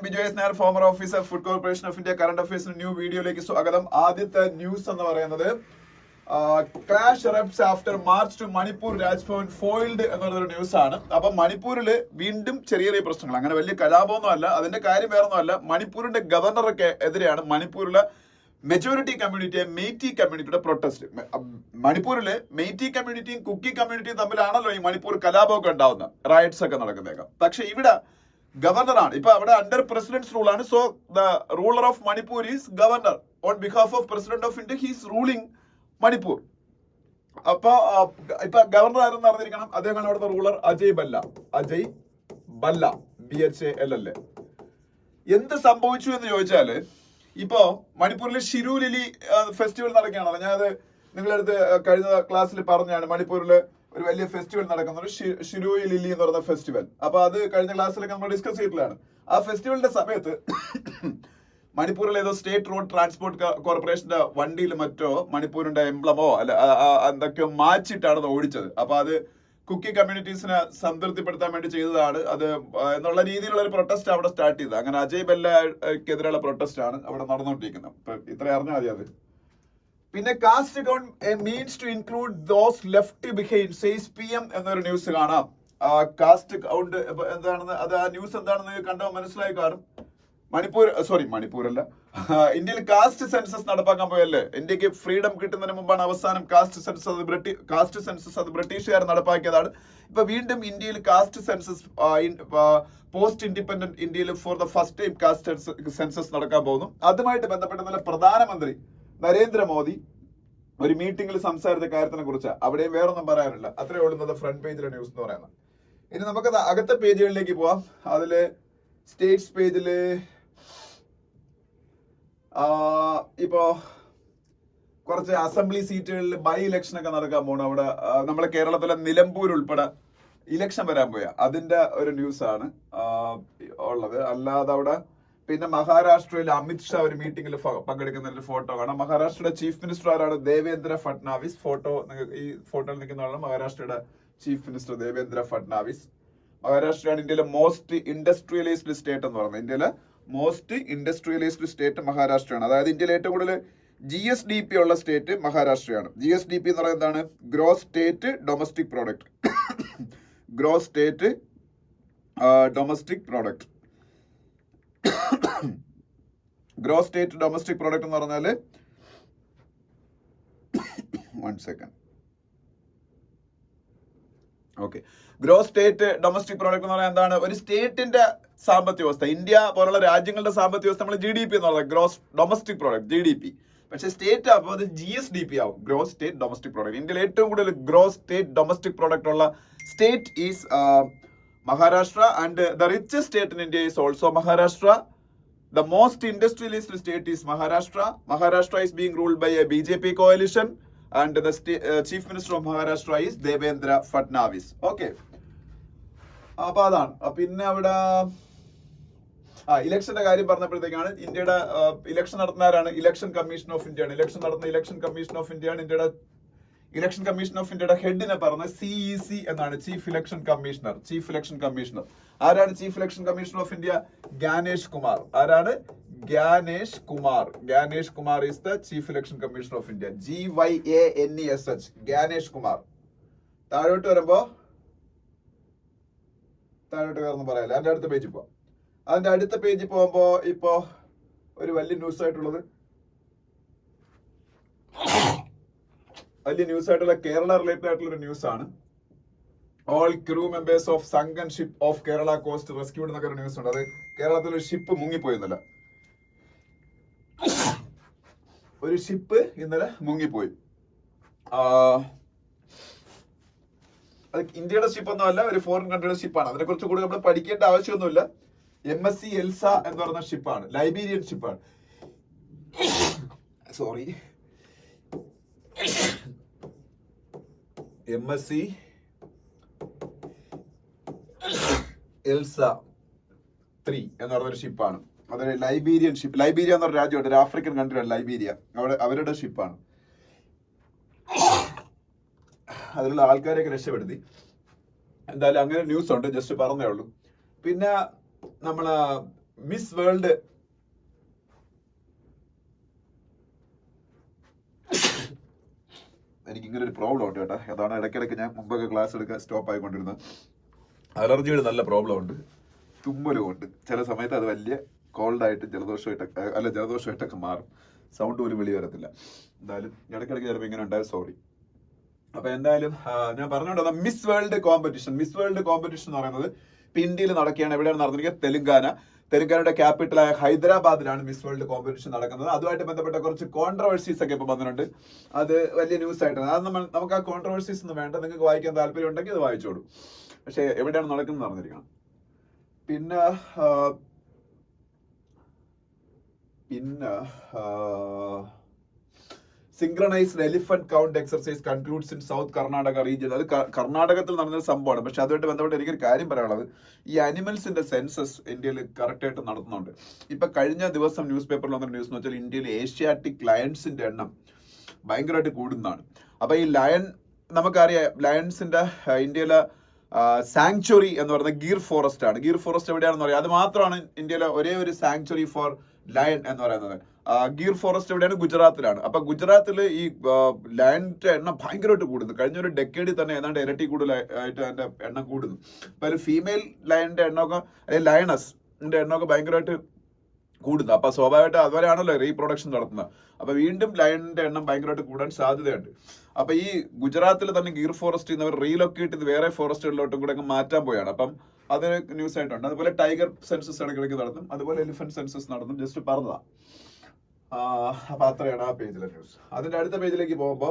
Bijoy S Nair, former officer food corporation of India. Current അഫയേഴ്സിന് new വീഡിയോയിലേക്ക് സ്വാഗതം. ആദ്യത്തെ ന്യൂസ് എന്ന് പറയുന്നത് crash erupts after march to Manipur Raj Bhavan foiled എന്നൊരു ന്യൂസ് ആണ്. അപ്പൊ മണിപ്പൂരിൽ വീണ്ടും ചെറിയ ചെറിയ പ്രശ്നങ്ങൾ, അങ്ങനെ വലിയ കലാപമൊന്നും അല്ല. അതിന്റെ കാര്യം വേറൊന്നും അല്ല, മണിപ്പൂരിന്റെ ഗവർണർക്ക് എതിരെയാണ് മണിപ്പൂരിലെ മെജോറിറ്റി കമ്മ്യൂണിറ്റിയെ മെയ്റ്റി കമ്മ്യൂണിറ്റിയുടെ പ്രൊട്ടസ്റ്റ്. മണിപ്പൂരില് മെയ്റ്റി കമ്മ്യൂണിറ്റിയും കുക്കി കമ്മ്യൂണിറ്റിയും തമ്മിലാണല്ലോ ഈ മണിപ്പൂർ കലാപമൊക്കെ ഉണ്ടാവുന്ന റൈറ്റ്സ് ഒക്കെ നടക്കുന്നേക്കാം. പക്ഷെ ഇവിടെ ഗവർണറാണ് ഇപ്പൊ അവിടെ അണ്ടർ പ്രസിഡന്റ്സ് റൂൾ ആണ്. So the ruler of Manipur is governor on behalf of president of India. He's ruling Manipur. അപ്പൊ ഗവർണർ ആരെന്ന് അറിഞ്ഞിരിക്കണം, അദ്ദേഹമാണ് അവിടുത്തെ റൂളർ അജയ് ബല്ല. അജയ് ബല്ല, BHALL. എന്ത് സംഭവിച്ചു എന്ന് ചോദിച്ചാല്, ഇപ്പോ മണിപ്പൂരിലെ ഷിരു ലിലി ഫെസ്റ്റിവൽ നടക്കുകയാണല്ലോ. ഞാനത് നിങ്ങളുടെ അടുത്ത് കഴിഞ്ഞ ക്ലാസ്സിൽ പറഞ്ഞാണ്. മണിപ്പൂരിൽ ഒരു വലിയ ഫെസ്റ്റിവൽ നടക്കുന്നത്, ഷിരു ലിലി എന്ന് പറയുന്ന ഫെസ്റ്റിവൽ. അപ്പൊ അത് കഴിഞ്ഞ ക്ലാസ്സിലൊക്കെ നമ്മൾ ഡിസ്കസ് ചെയ്തിട്ടുള്ളതാണ്. ആ ഫെസ്റ്റിവലിന്റെ സമയത്ത് മണിപ്പൂരിലെ ഏതോ സ്റ്റേറ്റ് റോഡ് ട്രാൻസ്പോർട്ട് കോർപ്പറേഷന്റെ വണ്ടിയിൽ മറ്റോ മണിപ്പൂരിന്റെ എംബ്ലമോ അല്ല എന്തൊക്കെയോ മാച്ചിട്ടാണ് ഓടിച്ചത്. അപ്പൊ അത് കുക്കി കമ്മ്യൂണിറ്റീസിനെ സംതൃപ്തിപ്പെടുത്താൻ വേണ്ടി ചെയ്തതാണ് അത് എന്നുള്ള രീതിയിലുള്ള ഒരു പ്രൊട്ടസ്റ്റ് അവിടെ സ്റ്റാർട്ട് ചെയ്തത്. അങ്ങനെ അജയ് ബല്ലക്കെതിരെയുള്ള പ്രൊട്ടസ്റ്റ് ആണ് അവിടെ നടന്നുകൊണ്ടിരിക്കുന്നത്. ഇപ്പൊ ഇത്ര അറിഞ്ഞാൽ മതി അത്. പിന്നെ caste count means to include those left behind says PM എന്നൊരു ന്യൂസ് കാണാം. കാസ്റ്റ് കൗണ്ട് എന്താണെന്ന്, അത് ആ ന്യൂസ് എന്താണെന്ന് കണ്ടോ മനസ്സിലായി കാണും. മണിപ്പൂരല്ല, ഇന്ത്യയിൽ കാസ്റ്റ് സെൻസസ് നടപ്പാക്കാൻ പോയല്ലേ. ഇന്ത്യക്ക് ഫ്രീഡം കിട്ടുന്നതിന് മുമ്പാണ് അവസാനം കാസ്റ്റ് സെൻസസ്. അത് ബ്രിട്ടീഷുകാർ നടപ്പാക്കിയതാണ്. ഇപ്പൊ വീണ്ടും ഇന്ത്യയിൽ കാസ്റ്റ് സെൻസസ് പോസ്റ്റ് ഇൻഡിപെൻഡന്റ് ഇന്ത്യയിൽ for the first time cast census നടക്കാൻ പോകുന്നു. അതുമായിട്ട് ബന്ധപ്പെട്ട് നല്ല പ്രധാനമന്ത്രി നരേന്ദ്രമോദി ഒരു മീറ്റിംഗിൽ സംസാരിച്ച കാര്യത്തിനെ കുറിച്ച് അവിടെയും വേറൊന്നും പറയാനില്ല. അത്രേ ഉള്ളൂ ഫ്രണ്ട് പേജിലെ ന്യൂസ് എന്ന് പറയുന്നത്. ഇനി നമുക്ക് അകത്തെ പേജുകളിലേക്ക് പോവാം. അതില് സ്റ്റേറ്റ്സ് പേജില് ഇപ്പോ കുറച്ച് അസംബ്ലി സീറ്റുകളിൽ ബൈ ഇലക്ഷൻ ഒക്കെ നടക്കാൻ പോകണം. അവിടെ നമ്മളെ കേരളത്തിലെ നിലമ്പൂർ ഉൾപ്പെടെ ഇലക്ഷൻ വരാൻ പോയ അതിന്റെ ഒരു ന്യൂസ് ആണ് ഉള്ളത്. അല്ലാതെ അവിടെ പിന്നെ മഹാരാഷ്ട്രയിൽ അമിത്ഷാ ഒരു മീറ്റിംഗിൽ പങ്കെടുക്കുന്ന ഒരു ഫോട്ടോ കാണാം. മഹാരാഷ്ട്രയുടെ ചീഫ് മിനിസ്റ്റർ ആരാണ്? ദേവേന്ദ്ര ഫട്നാവിസ്. ഫോട്ടോ ഈ ഫോട്ടോയിൽ നിൽക്കുന്നതാണ് മഹാരാഷ്ട്രയുടെ ചീഫ് മിനിസ്റ്റർ ദേവേന്ദ്ര ഫട്നാവിസ്. മഹാരാഷ്ട്രയാണ് ഇന്ത്യയിലെ മോസ്റ്റ് ഇൻഡസ്ട്രിയലൈസ്ഡ് സ്റ്റേറ്റ് എന്ന് പറയുന്നത്. ഇന്ത്യയിലെ മോസ്റ്റ് ഇൻഡസ്ട്രിയലൈസ്ഡ് സ്റ്റേറ്റ് മഹാരാഷ്ട്രയാണ്. അതായത് ഇന്ത്യയിലെ ഏറ്റവും കൂടുതൽ GSDP ഉള്ള സ്റ്റേറ്റ് മഹാരാഷ്ട്രയാണ്. GSDP എന്ന് പറയുന്നത് എന്താണ്? Gross state domestic product. Gross state domestic product. Gross state domestic product എന്ന് പറഞ്ഞാല് 1 second. Okay, gross state domestic product എന്ന് പറയുന്നത് എന്താണ്? ഒരു സ്റ്റേറ്റിന്റെ സാമ്പത്തിക വ്യവസ്ഥ. ഇന്ത്യ പോലുള്ള രാജ്യങ്ങളുടെ സാമ്പത്തിക വ്യവസ്ഥ നമ്മൾ GDP എന്ന് പറയുന്നത് ഗ്രോസ് ഡൊമസ്റ്റിക് പ്രോഡക്റ്റ്, GDP. പക്ഷെ സ്റ്റേറ്റ് ആകുമ്പോൾ അത് GSDP ആവും, ഗ്രോസ് സ്റ്റേറ്റ് ഡൊമസ്റ്റിക് പ്രോഡക്റ്റ്. ഇന്ത്യയിൽ ഏറ്റവും കൂടുതൽ ഗ്രോസ് സ്റ്റേറ്റ് ഡൊമസ്റ്റിക് പ്രോഡക്റ്റ് ഉള്ള state is Maharashtra, and the richest state in India is also Maharashtra. The most industrialist state is Maharashtra. Maharashtra is being ruled by a BJP coalition, and the chief minister of Maharashtra is Devendra Fadnavis. Okay. അപ്പൊ അതാണ്. പിന്നെ അവിടെ ഇലക്ഷന്റെ കാര്യം പറഞ്ഞപ്പോഴത്തേക്കാണ് ഇന്ത്യയുടെ election നടത്തുന്നവരാണ് election commission of ഇന്ത്യയാണ്. Election നടത്തുന്ന election commission of ഇന്ത്യയാണ്. ഇന്ത്യയുടെ ഇലക്ഷൻ കമ്മീഷൻ ഓഫ് ഇന്ത്യയുടെ ഹെഡിനെ പറഞ്ഞത് CEC എന്നാണ്, chief election commissioner. Chief election commissioner ആരാണ്? Chief election commissioner of India Gyanesh Kumar. ആരാണ്? Gyanesh Kumar. Gyanesh Kumar is the chief election commissioner of India. GYANESH, Gyanesh Kumar. താഴോട്ട് വരുമ്പോ വേറൊന്നും പറയാല്ല. അതിന്റെ അടുത്ത പേജിൽ പോവാം. അതിന്റെ അടുത്ത പേജിൽ പോകുമ്പോ ഇപ്പോ ഒരു വലിയ ന്യൂസ് ആയിട്ടുള്ളത്, കേരള റിലേറ്റഡ് ആയിട്ടുള്ള ഒരു ന്യൂസ് ആണ്. All crew members of sunken ship of Kerala coast rescued എന്നൊക്കെ ഒരു ന്യൂസ് ഉണ്ട്. അത് കേരളത്തിൽ ഒരു ഷിപ്പ് മുങ്ങിപ്പോയിന്നല്ല, ഒരു ഷിപ്പ് ഇന്നലെ മുങ്ങിപ്പോയി. അത് ഇന്ത്യയുടെ ഷിപ്പൊന്നും അല്ല, ഒരു ഫോറിൻ കൺട്രിയുടെ ഷിപ്പാണ്. അതിനെ കുറിച്ച് കൂടുതൽ നമ്മൾ പഠിക്കേണ്ട ആവശ്യമൊന്നുമില്ല. MSC എൽസ എന്ന് പറയുന്ന ഷിപ്പാണ്, ലൈബീരിയൻ ഷിപ്പാണ്. സോറി, MSC എൽസ 3 എന്ന് പറയുന്ന ഒരു ഷിപ്പാണ്. അതൊരു ലൈബീരിയൻ ഷിപ്പ്. ലൈബീരിയ എന്നൊരു രാജ്യമുണ്ട്, ഒരു ആഫ്രിക്കൻ കൺട്രിയാണ് ലൈബീരിയ. അവരുടെ ഷിപ്പാണ്. അതിലുള്ള ആൾക്കാരെയൊക്കെ രക്ഷപ്പെടുത്തി. എന്തായാലും അങ്ങനെ ന്യൂസ് ഉണ്ട്, ജസ്റ്റ് പറഞ്ഞേ ഉള്ളൂ. പിന്നെ നമ്മള് മിസ് വേൾഡ് എനിക്ക് ഇങ്ങനെ ഒരു പ്രോബ്ലം ഉണ്ട് കേട്ടോ. അതാണ് ഇടയ്ക്കിടയ്ക്ക് ഞാൻ മുമ്പൊക്കെ ക്ലാസ് എടുക്കാൻ സ്റ്റോപ്പ് ആയിക്കൊണ്ടിരുന്നത്. അലർജിയുടെ നല്ല പ്രോബ്ലം ഉണ്ട്, തുമ്മലും ഉണ്ട്. ചില സമയത്ത് അത് വലിയ കോൾഡായിട്ട് ജലദോഷമായിട്ടൊക്കെ മാറും. സൗണ്ട് പോലും വെളി വരത്തില്ല. എന്തായാലും ഇടയ്ക്കിടയ്ക്ക് ചിലപ്പോൾ ഇങ്ങനെ ഉണ്ടാവും, സോറി. അപ്പൊ എന്തായാലും ഞാൻ പറഞ്ഞുകൊണ്ടത് മിസ് വേൾഡ് കോമ്പറ്റീഷൻ എന്ന് പറയുന്നത് ഇപ്പൊ ഇന്ത്യയിൽ നടക്കുകയാണ്. എവിടെയാണ് നടന്നിരിക്കുന്നത്? തെലുങ്കാനയുടെ ക്യാപിറ്റലായ ഹൈദരാബാദിലാണ് മിസ് വേൾഡ് കോമ്പറ്റീഷൻ നടക്കുന്നത്. അതുമായിട്ട് ബന്ധപ്പെട്ട കുറച്ച് കോൺട്രവേഴ്സീസ് ഒക്കെ ഇപ്പൊ വന്നിട്ടുണ്ട്. അത് വലിയ ന്യൂസ് ആയിട്ടാണ്. അത് നമുക്ക് ആ കോൺട്രവേഴ്സീസ് ഒന്നും വേണ്ട. നിങ്ങൾക്ക് വായിക്കാൻ താല്പര്യം ഉണ്ടെങ്കിൽ അത് വായിച്ചോളൂ. പക്ഷെ എവിടെയാണ് നടക്കുന്നത് നടന്നിരിക്കണം. പിന്നെ synchronised elephant count exercise concludes in south Karnataka region. അത് കർണാടകത്തിൽ നടന്നൊരു സംഭവമാണ്. പക്ഷെ അതുമായിട്ട് ബന്ധപ്പെട്ട് എനിക്കൊരു കാര്യം പറയാനുള്ളത്, ഈ അനിമൽസിന്റെ സെൻസസ് ഇന്ത്യയിൽ കറക്റ്റ് ആയിട്ട് നടത്തുന്നുണ്ട്. ഇപ്പൊ കഴിഞ്ഞ ദിവസം ന്യൂസ് പേപ്പറിൽ വന്ന ന്യൂസ് എന്ന് വെച്ചാൽ ഇന്ത്യയിൽ ഏഷ്യാറ്റിക് ലയൺസിന്റെ എണ്ണം ഭയങ്കരമായിട്ട് കൂടുന്നതാണ്. അപ്പൊ ഈ ലയൺ, നമുക്കറിയാം ലയൺസിന്റെ ഇന്ത്യയിലെ സാങ്ച്വറി എന്ന് പറയുന്നത് ഗീർ ഫോറസ്റ്റ് ആണ്. ഗീർ ഫോറസ്റ്റ് എവിടെയാണെന്ന് പറയാം. അത് മാത്രമാണ് ഇന്ത്യയിലെ ഒരേ ഒരു സാങ്ച്വറി ഫോർ ലയൺ എന്ന് പറയുന്നത്. ഗീർ ഫോറസ്റ്റ് എവിടെയാണ്? ഗുജറാത്തിലാണ്. അപ്പൊ ഗുജറാത്തിൽ ഈ ലയണിന്റെ എണ്ണം ഭയങ്കരമായിട്ട് കൂടുന്നു. കഴിഞ്ഞ ഒരു ഡെക്കേഡിൽ തന്നെ ഏതാണ്ട് ഇരട്ടി കൂടുതലായിട്ട് അതിന്റെ എണ്ണം കൂടുന്നു. അപ്പൊ ഒരു ഫീമെയിൽ ലയണിന്റെ എണ്ണമൊക്കെ, അല്ലെങ്കിൽ ലയണസിന്റെ എണ്ണമൊക്കെ ഭയങ്കരമായിട്ട് കൂടുന്നു. അപ്പൊ സ്വാഭാവികമായിട്ട് അതുവരെയാണല്ലോ റീപ്രൊഡക്ഷൻ നടത്തുന്നത്. അപ്പൊ വീണ്ടും ലയണിന്റെ എണ്ണം ഭയങ്കരമായിട്ട് കൂടാൻ സാധ്യതയുണ്ട്. അപ്പൊ ഈ ഗുജറാത്തിൽ തന്നെ ഗീർ ഫോറസ്റ്റ് അവർ റീലൊക്കേറ്റ് ചെയ്ത് വേറെ ഫോറസ്റ്റുകളിലോട്ടും കൂടെ മാറ്റാൻ പോയാണ്. അപ്പം അത് ന്യൂസ് ആയിട്ടുണ്ട്. അതുപോലെ ടൈഗർ സെൻസസ് ഇടയ്ക്കിടയ്ക്ക് നടത്തും, അതുപോലെ എലിഫന്റ് സെൻസസ് നടത്തും. ജസ്റ്റ് പറഞ്ഞതാ. അപ്പൊ അത്രയാണ് ആ പേജിലെ ന്യൂസ്. അതിന്റെ അടുത്ത പേജിലേക്ക് പോകുമ്പോ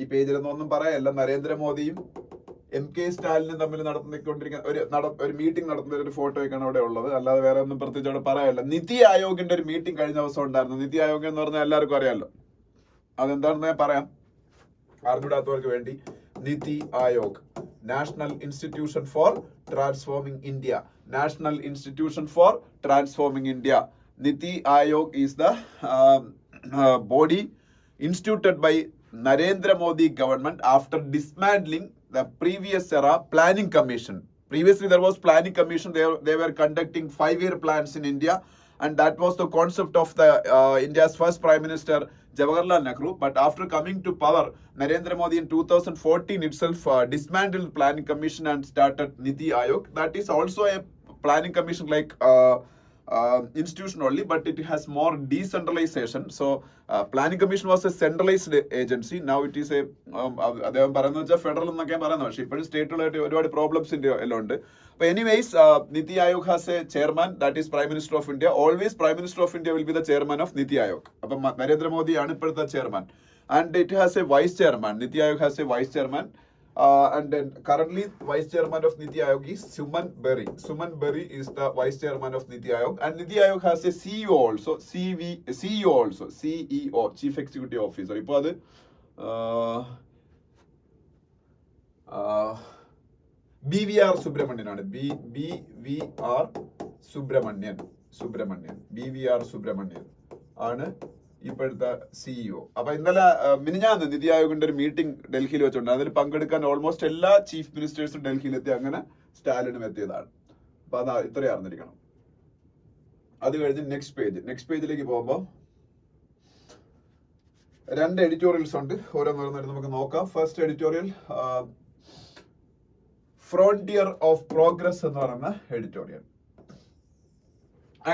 ഈ പേജിലൊന്നും ഒന്നും പറയാല്ല. നരേന്ദ്രമോദിയും MK സ്റ്റാലിനും തമ്മിൽ നടത്തിക്കൊണ്ടിരിക്കുന്ന ഒരു മീറ്റിംഗ് നടത്തുന്ന ഒരു ഫോട്ടോയൊക്കെയാണ് അവിടെ ഉള്ളത്. അല്ലാതെ വേറെ ഒന്നും പ്രത്യേകിച്ച് അവിടെ പറയാനില്ല. നിതി ആയോഗിന്റെ ഒരു മീറ്റിംഗ് കഴിഞ്ഞ ദിവസം ഉണ്ടായിരുന്നു. നിതി ആയോഗ് എന്ന് പറഞ്ഞാൽ എല്ലാവർക്കും അറിയാമല്ലോ. അതെന്താണെന്ന് ഞാൻ പറയാം അറിഞ്ഞൂടാത്തവർക്ക് വേണ്ടി. NITI Aayog, national institution for transforming India. National institution for transforming India. Niti Aayog is the body instituted by Narendra Modi government after dismantling the previous era planning commission. Previously there was planning commission. They were conducting 5-year plans in India, and that was the concept of the India's first Prime Minister Jawaharlal Nehru. But after coming to power, Narendra Modi in 2014 itself dismantled planning commission and started Niti Aayog. That is also a planning commission like institution only, but it has more decentralization. So planning commission was a centralized agency. Now it is a അദ്ദേഹം പറയുന്നത് വെച്ചാൽ federal എന്നൊക്കെ പറയുന്നത്. പക്ഷെ ഇപ്പോഴും സ്റ്റേറ്റുകളായിട്ട് ഒരുപാട് problems എല്ലാം ഉണ്ട്. അപ്പൊ anyways Niti Aayog has a chairman, that is Prime Minister of India. Always Prime Minister of India will be the chairman of Niti Aayog. അപ്പൊ നരേന്ദ്രമോദിയാണ് ഇപ്പോഴത്തെ chairman. And it has a vice chairman. Niti Aayog has a vice chairman. And then currently vice chairman of Niti Aayog is Suman Berry. Suman Berry is the vice chairman of Niti Aayog, and Niti Aayog has a CEO also, CEO, Chief Executive Officer. Ipo adu BVR Subramanian aanu. BVR Subramanian BVR Subramanian aanu ഇപ്പോഴത്തെ CEO. അപ്പൊ ഇന്നലെ മിനിഞ്ഞാന്ന് നിതി ആയോഗിന്റെ ഒരു meeting ഡൽഹിയിൽ വെച്ചിട്ടുണ്ട്. അതിൽ പങ്കെടുക്കാൻ almost എല്ലാ ചീഫ് മിനിസ്റ്റേഴ്സും ഡൽഹിയിലെത്തി. അങ്ങനെ സ്റ്റാലിനും എത്തിയതാണ്. അപ്പൊ അതാ ഇത്രയും അറിഞ്ഞിരിക്കണം. അത് കഴിഞ്ഞ് നെക്സ്റ്റ് പേജിലേക്ക് പോകുമ്പോൾ 2 എഡിറ്റോറിയൽസ് ഉണ്ട്. ഓരോന്നോരോന്നായിട്ട് നമുക്ക് നോക്കാം. First editorial frontier of progress എന്ന് പറയുന്ന എഡിറ്റോറിയൽ.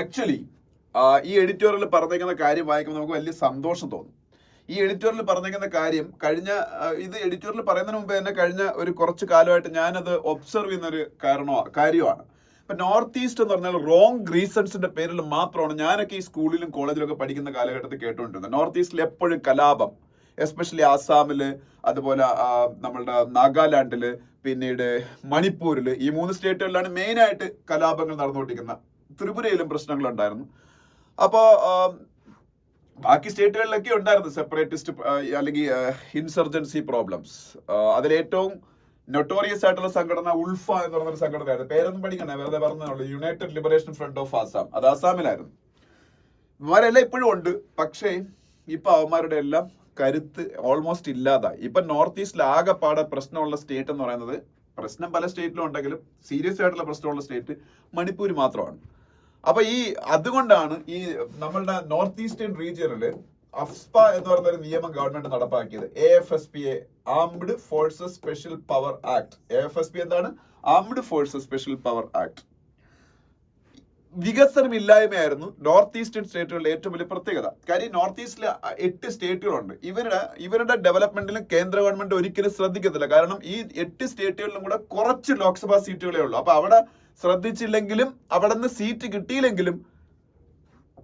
ആക്ച്വലി ഈ എഡിറ്റോറിയൽ പറഞ്ഞേക്കുന്ന കാര്യം വായിക്കുമ്പോൾ നമുക്ക് വലിയ സന്തോഷം തോന്നും. ഈ എഡിറ്റോറിയൽ പറഞ്ഞേക്കുന്ന കാര്യം ഇത് എഡിറ്റോറിയൽ പറയുന്നതിന് മുമ്പ് തന്നെ കഴിഞ്ഞ ഒരു കുറച്ച് കാലമായിട്ട് ഞാനത് ഒബ്സർവ് ചെയ്യുന്ന ഒരു കാര്യമാണ്. ഇപ്പൊ നോർത്ത് ഈസ്റ്റ് എന്ന് പറഞ്ഞാൽ റോങ് റീസൺസിന്റെ പേരിൽ മാത്രമാണ് ഞാനൊക്കെ ഈ സ്കൂളിലും കോളേജിലൊക്കെ പഠിക്കുന്ന കാലഘട്ടത്തിൽ കേട്ടുകൊണ്ടിരുന്നത്. നോർത്ത് ഈസ്റ്റിൽ എപ്പോഴും കലാപം, എസ്പെഷ്യലി ആസാമില്, അതുപോലെ നമ്മളുടെ നാഗാലാൻഡില്, പിന്നീട് മണിപ്പൂരില്, ഈ 3 സ്റ്റേറ്റുകളിലാണ് മെയിൻ ആയിട്ട് കലാപങ്ങൾ നടന്നുകൊണ്ടിരിക്കുന്നത്. ത്രിപുരയിലും പ്രശ്നങ്ങളുണ്ടായിരുന്നു. അപ്പോ ബാക്കി സ്റ്റേറ്റുകളിലൊക്കെ ഉണ്ടായിരുന്നു സെപ്പറേറ്റിസ്റ്റ് അല്ലെങ്കിൽ ഇൻസർജൻസി പ്രോബ്ലംസ്. അതിലേറ്റവും നൊട്ടോറിയസ് ആയിട്ടുള്ള സംഘടന ഉൾഫ എന്ന് പറഞ്ഞൊരു സംഘടനയായിരുന്നു. പേരൊന്നും പഠിക്കണേ, വെറുതെ പറഞ്ഞുള്ളൂ. United Liberation Front of Assam. അത് ആസാമിലായിരുന്നു. ഇവരെല്ലാം ഇപ്പോഴും ഉണ്ട്. പക്ഷേ ഇപ്പൊ അവന്മാരുടെ എല്ലാം കരുത്ത് ഓൾമോസ്റ്റ് ഇല്ലാതായി. ഇപ്പൊ നോർത്ത് ഈസ്റ്റിൽ ആകെപ്പാടെ പ്രശ്നമുള്ള സ്റ്റേറ്റ് എന്ന് പറയുന്നത്, പ്രശ്നം പല സ്റ്റേറ്റിലും ഉണ്ടെങ്കിലും സീരിയസ് ആയിട്ടുള്ള പ്രശ്നമുള്ള സ്റ്റേറ്റ് മണിപ്പൂർ മാത്രമാണ്. അപ്പൊ അതുകൊണ്ടാണ് ഈ നമ്മളുടെ നോർത്ത് ഈസ്റ്റേൺ റീജിയനില് അഫ്സ്പ എന്ന് പറയുന്ന ഒരു നിയമം ഗവൺമെന്റ് നടപ്പാക്കിയത്. AFSP, armed forces special power act. AFSP എന്താണ്? Armed forces special power act. വികസനമില്ലായ്മയായിരുന്നു നോർത്ത് ഈസ്റ്റേൺ സ്റ്റേറ്റുകളുടെ ഏറ്റവും വലിയ പ്രത്യേകത. കാര്യം നോർത്ത് ഈസ്റ്റിലെ 8 സ്റ്റേറ്റുകളുണ്ട്. ഇവരുടെ ഡെവലപ്മെന്റിലും കേന്ദ്ര ഗവൺമെന്റ് ഒരിക്കലും ശ്രദ്ധിക്കത്തില്ല. കാരണം ഈ 8 സ്റ്റേറ്റുകളിലും കൂടെ കുറച്ച് ലോക്സഭാ സീറ്റുകളേ ഉള്ളൂ. അപ്പൊ അവിടെ ശ്രദ്ധിച്ചില്ലെങ്കിലും, അവിടെ നിന്ന് സീറ്റ് കിട്ടിയില്ലെങ്കിലും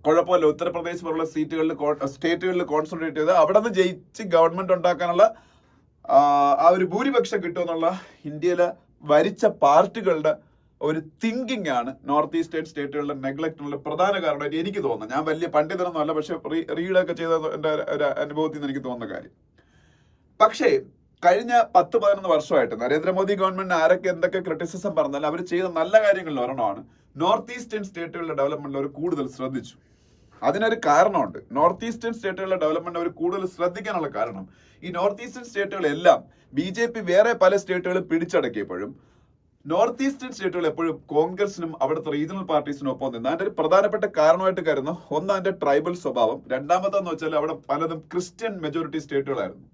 കുഴപ്പമില്ല. ഉത്തർപ്രദേശ് പോലുള്ള സ്റ്റേറ്റുകളിൽ കോൺസെൻട്രേറ്റ് ചെയ്ത് അവിടെ നിന്ന് ജയിച്ച് ഗവൺമെന്റ് ഉണ്ടാക്കാനുള്ള ആ ഒരു ഭൂരിപക്ഷം കിട്ടുമെന്നുള്ള ഇന്ത്യയിലെ ഭരിച്ച പാർട്ടികളുടെ ഒരു തിങ്കിങ് ആണ് നോർത്ത് ഈസ്റ്റേൺ സ്റ്റേറ്റുകളുടെ നെഗ്ലക്റ്റിനുള്ള പ്രധാന കാരണമായിട്ട് എനിക്ക് തോന്നുന്നത്. ഞാൻ വലിയ പണ്ഡിതനൊന്നും അല്ല, പക്ഷെ റീഡൊക്കെ ചെയ്ത എൻ്റെ ഒരു അനുഭവത്തിൽ നിന്ന് എനിക്ക് തോന്നുന്ന കാര്യം. പക്ഷേ കഴിഞ്ഞ 10-11 വർഷമായിട്ട് നരേന്ദ്രമോദി ഗവൺമെന്റിന് ആരൊക്കെ എന്തൊക്കെ ക്രിറ്റിസിസം പറഞ്ഞാലും അവർ ചെയ്ത നല്ല കാര്യങ്ങളിൽ ഒരെണ്ണമാണ് നോർത്ത് ഈസ്റ്റേൺ സ്റ്റേറ്റുകളുടെ ഡെവലപ്മെന്റിൽ അവർ കൂടുതൽ ശ്രദ്ധിച്ചു. അതിനൊരു കാരണമുണ്ട്. നോർത്ത് ഈസ്റ്റേൺ സ്റ്റേറ്റുകളുടെ ഡെവലപ്മെന്റ് അവർ കൂടുതൽ ശ്രദ്ധിക്കാനുള്ള കാരണം, ഈ നോർത്ത് ഈസ്റ്റേൺ സ്റ്റേറ്റുകളെല്ലാം BJP വേറെ പല സ്റ്റേറ്റുകളും പിടിച്ചടക്കിയപ്പോഴും നോർത്ത് ഈസ്റ്റേൺ സ്റ്റേറ്റുകൾ എപ്പോഴും കോൺഗ്രസിനും അവിടുത്തെ റീജിയണൽ പാർട്ടീസിനും ഒപ്പം നിന്ന് അതിന്റെ ഒരു പ്രധാനപ്പെട്ട കാരണമായിട്ട് കരുതുന്നു. ഒന്ന്, അതിന്റെ ട്രൈബൽ സ്വഭാവം. രണ്ടാമത്തെന്ന് വെച്ചാൽ അവിടെ പലതും ക്രിസ്ത്യൻ മെജോറിറ്റി സ്റ്റേറ്റുകളായിരുന്നു.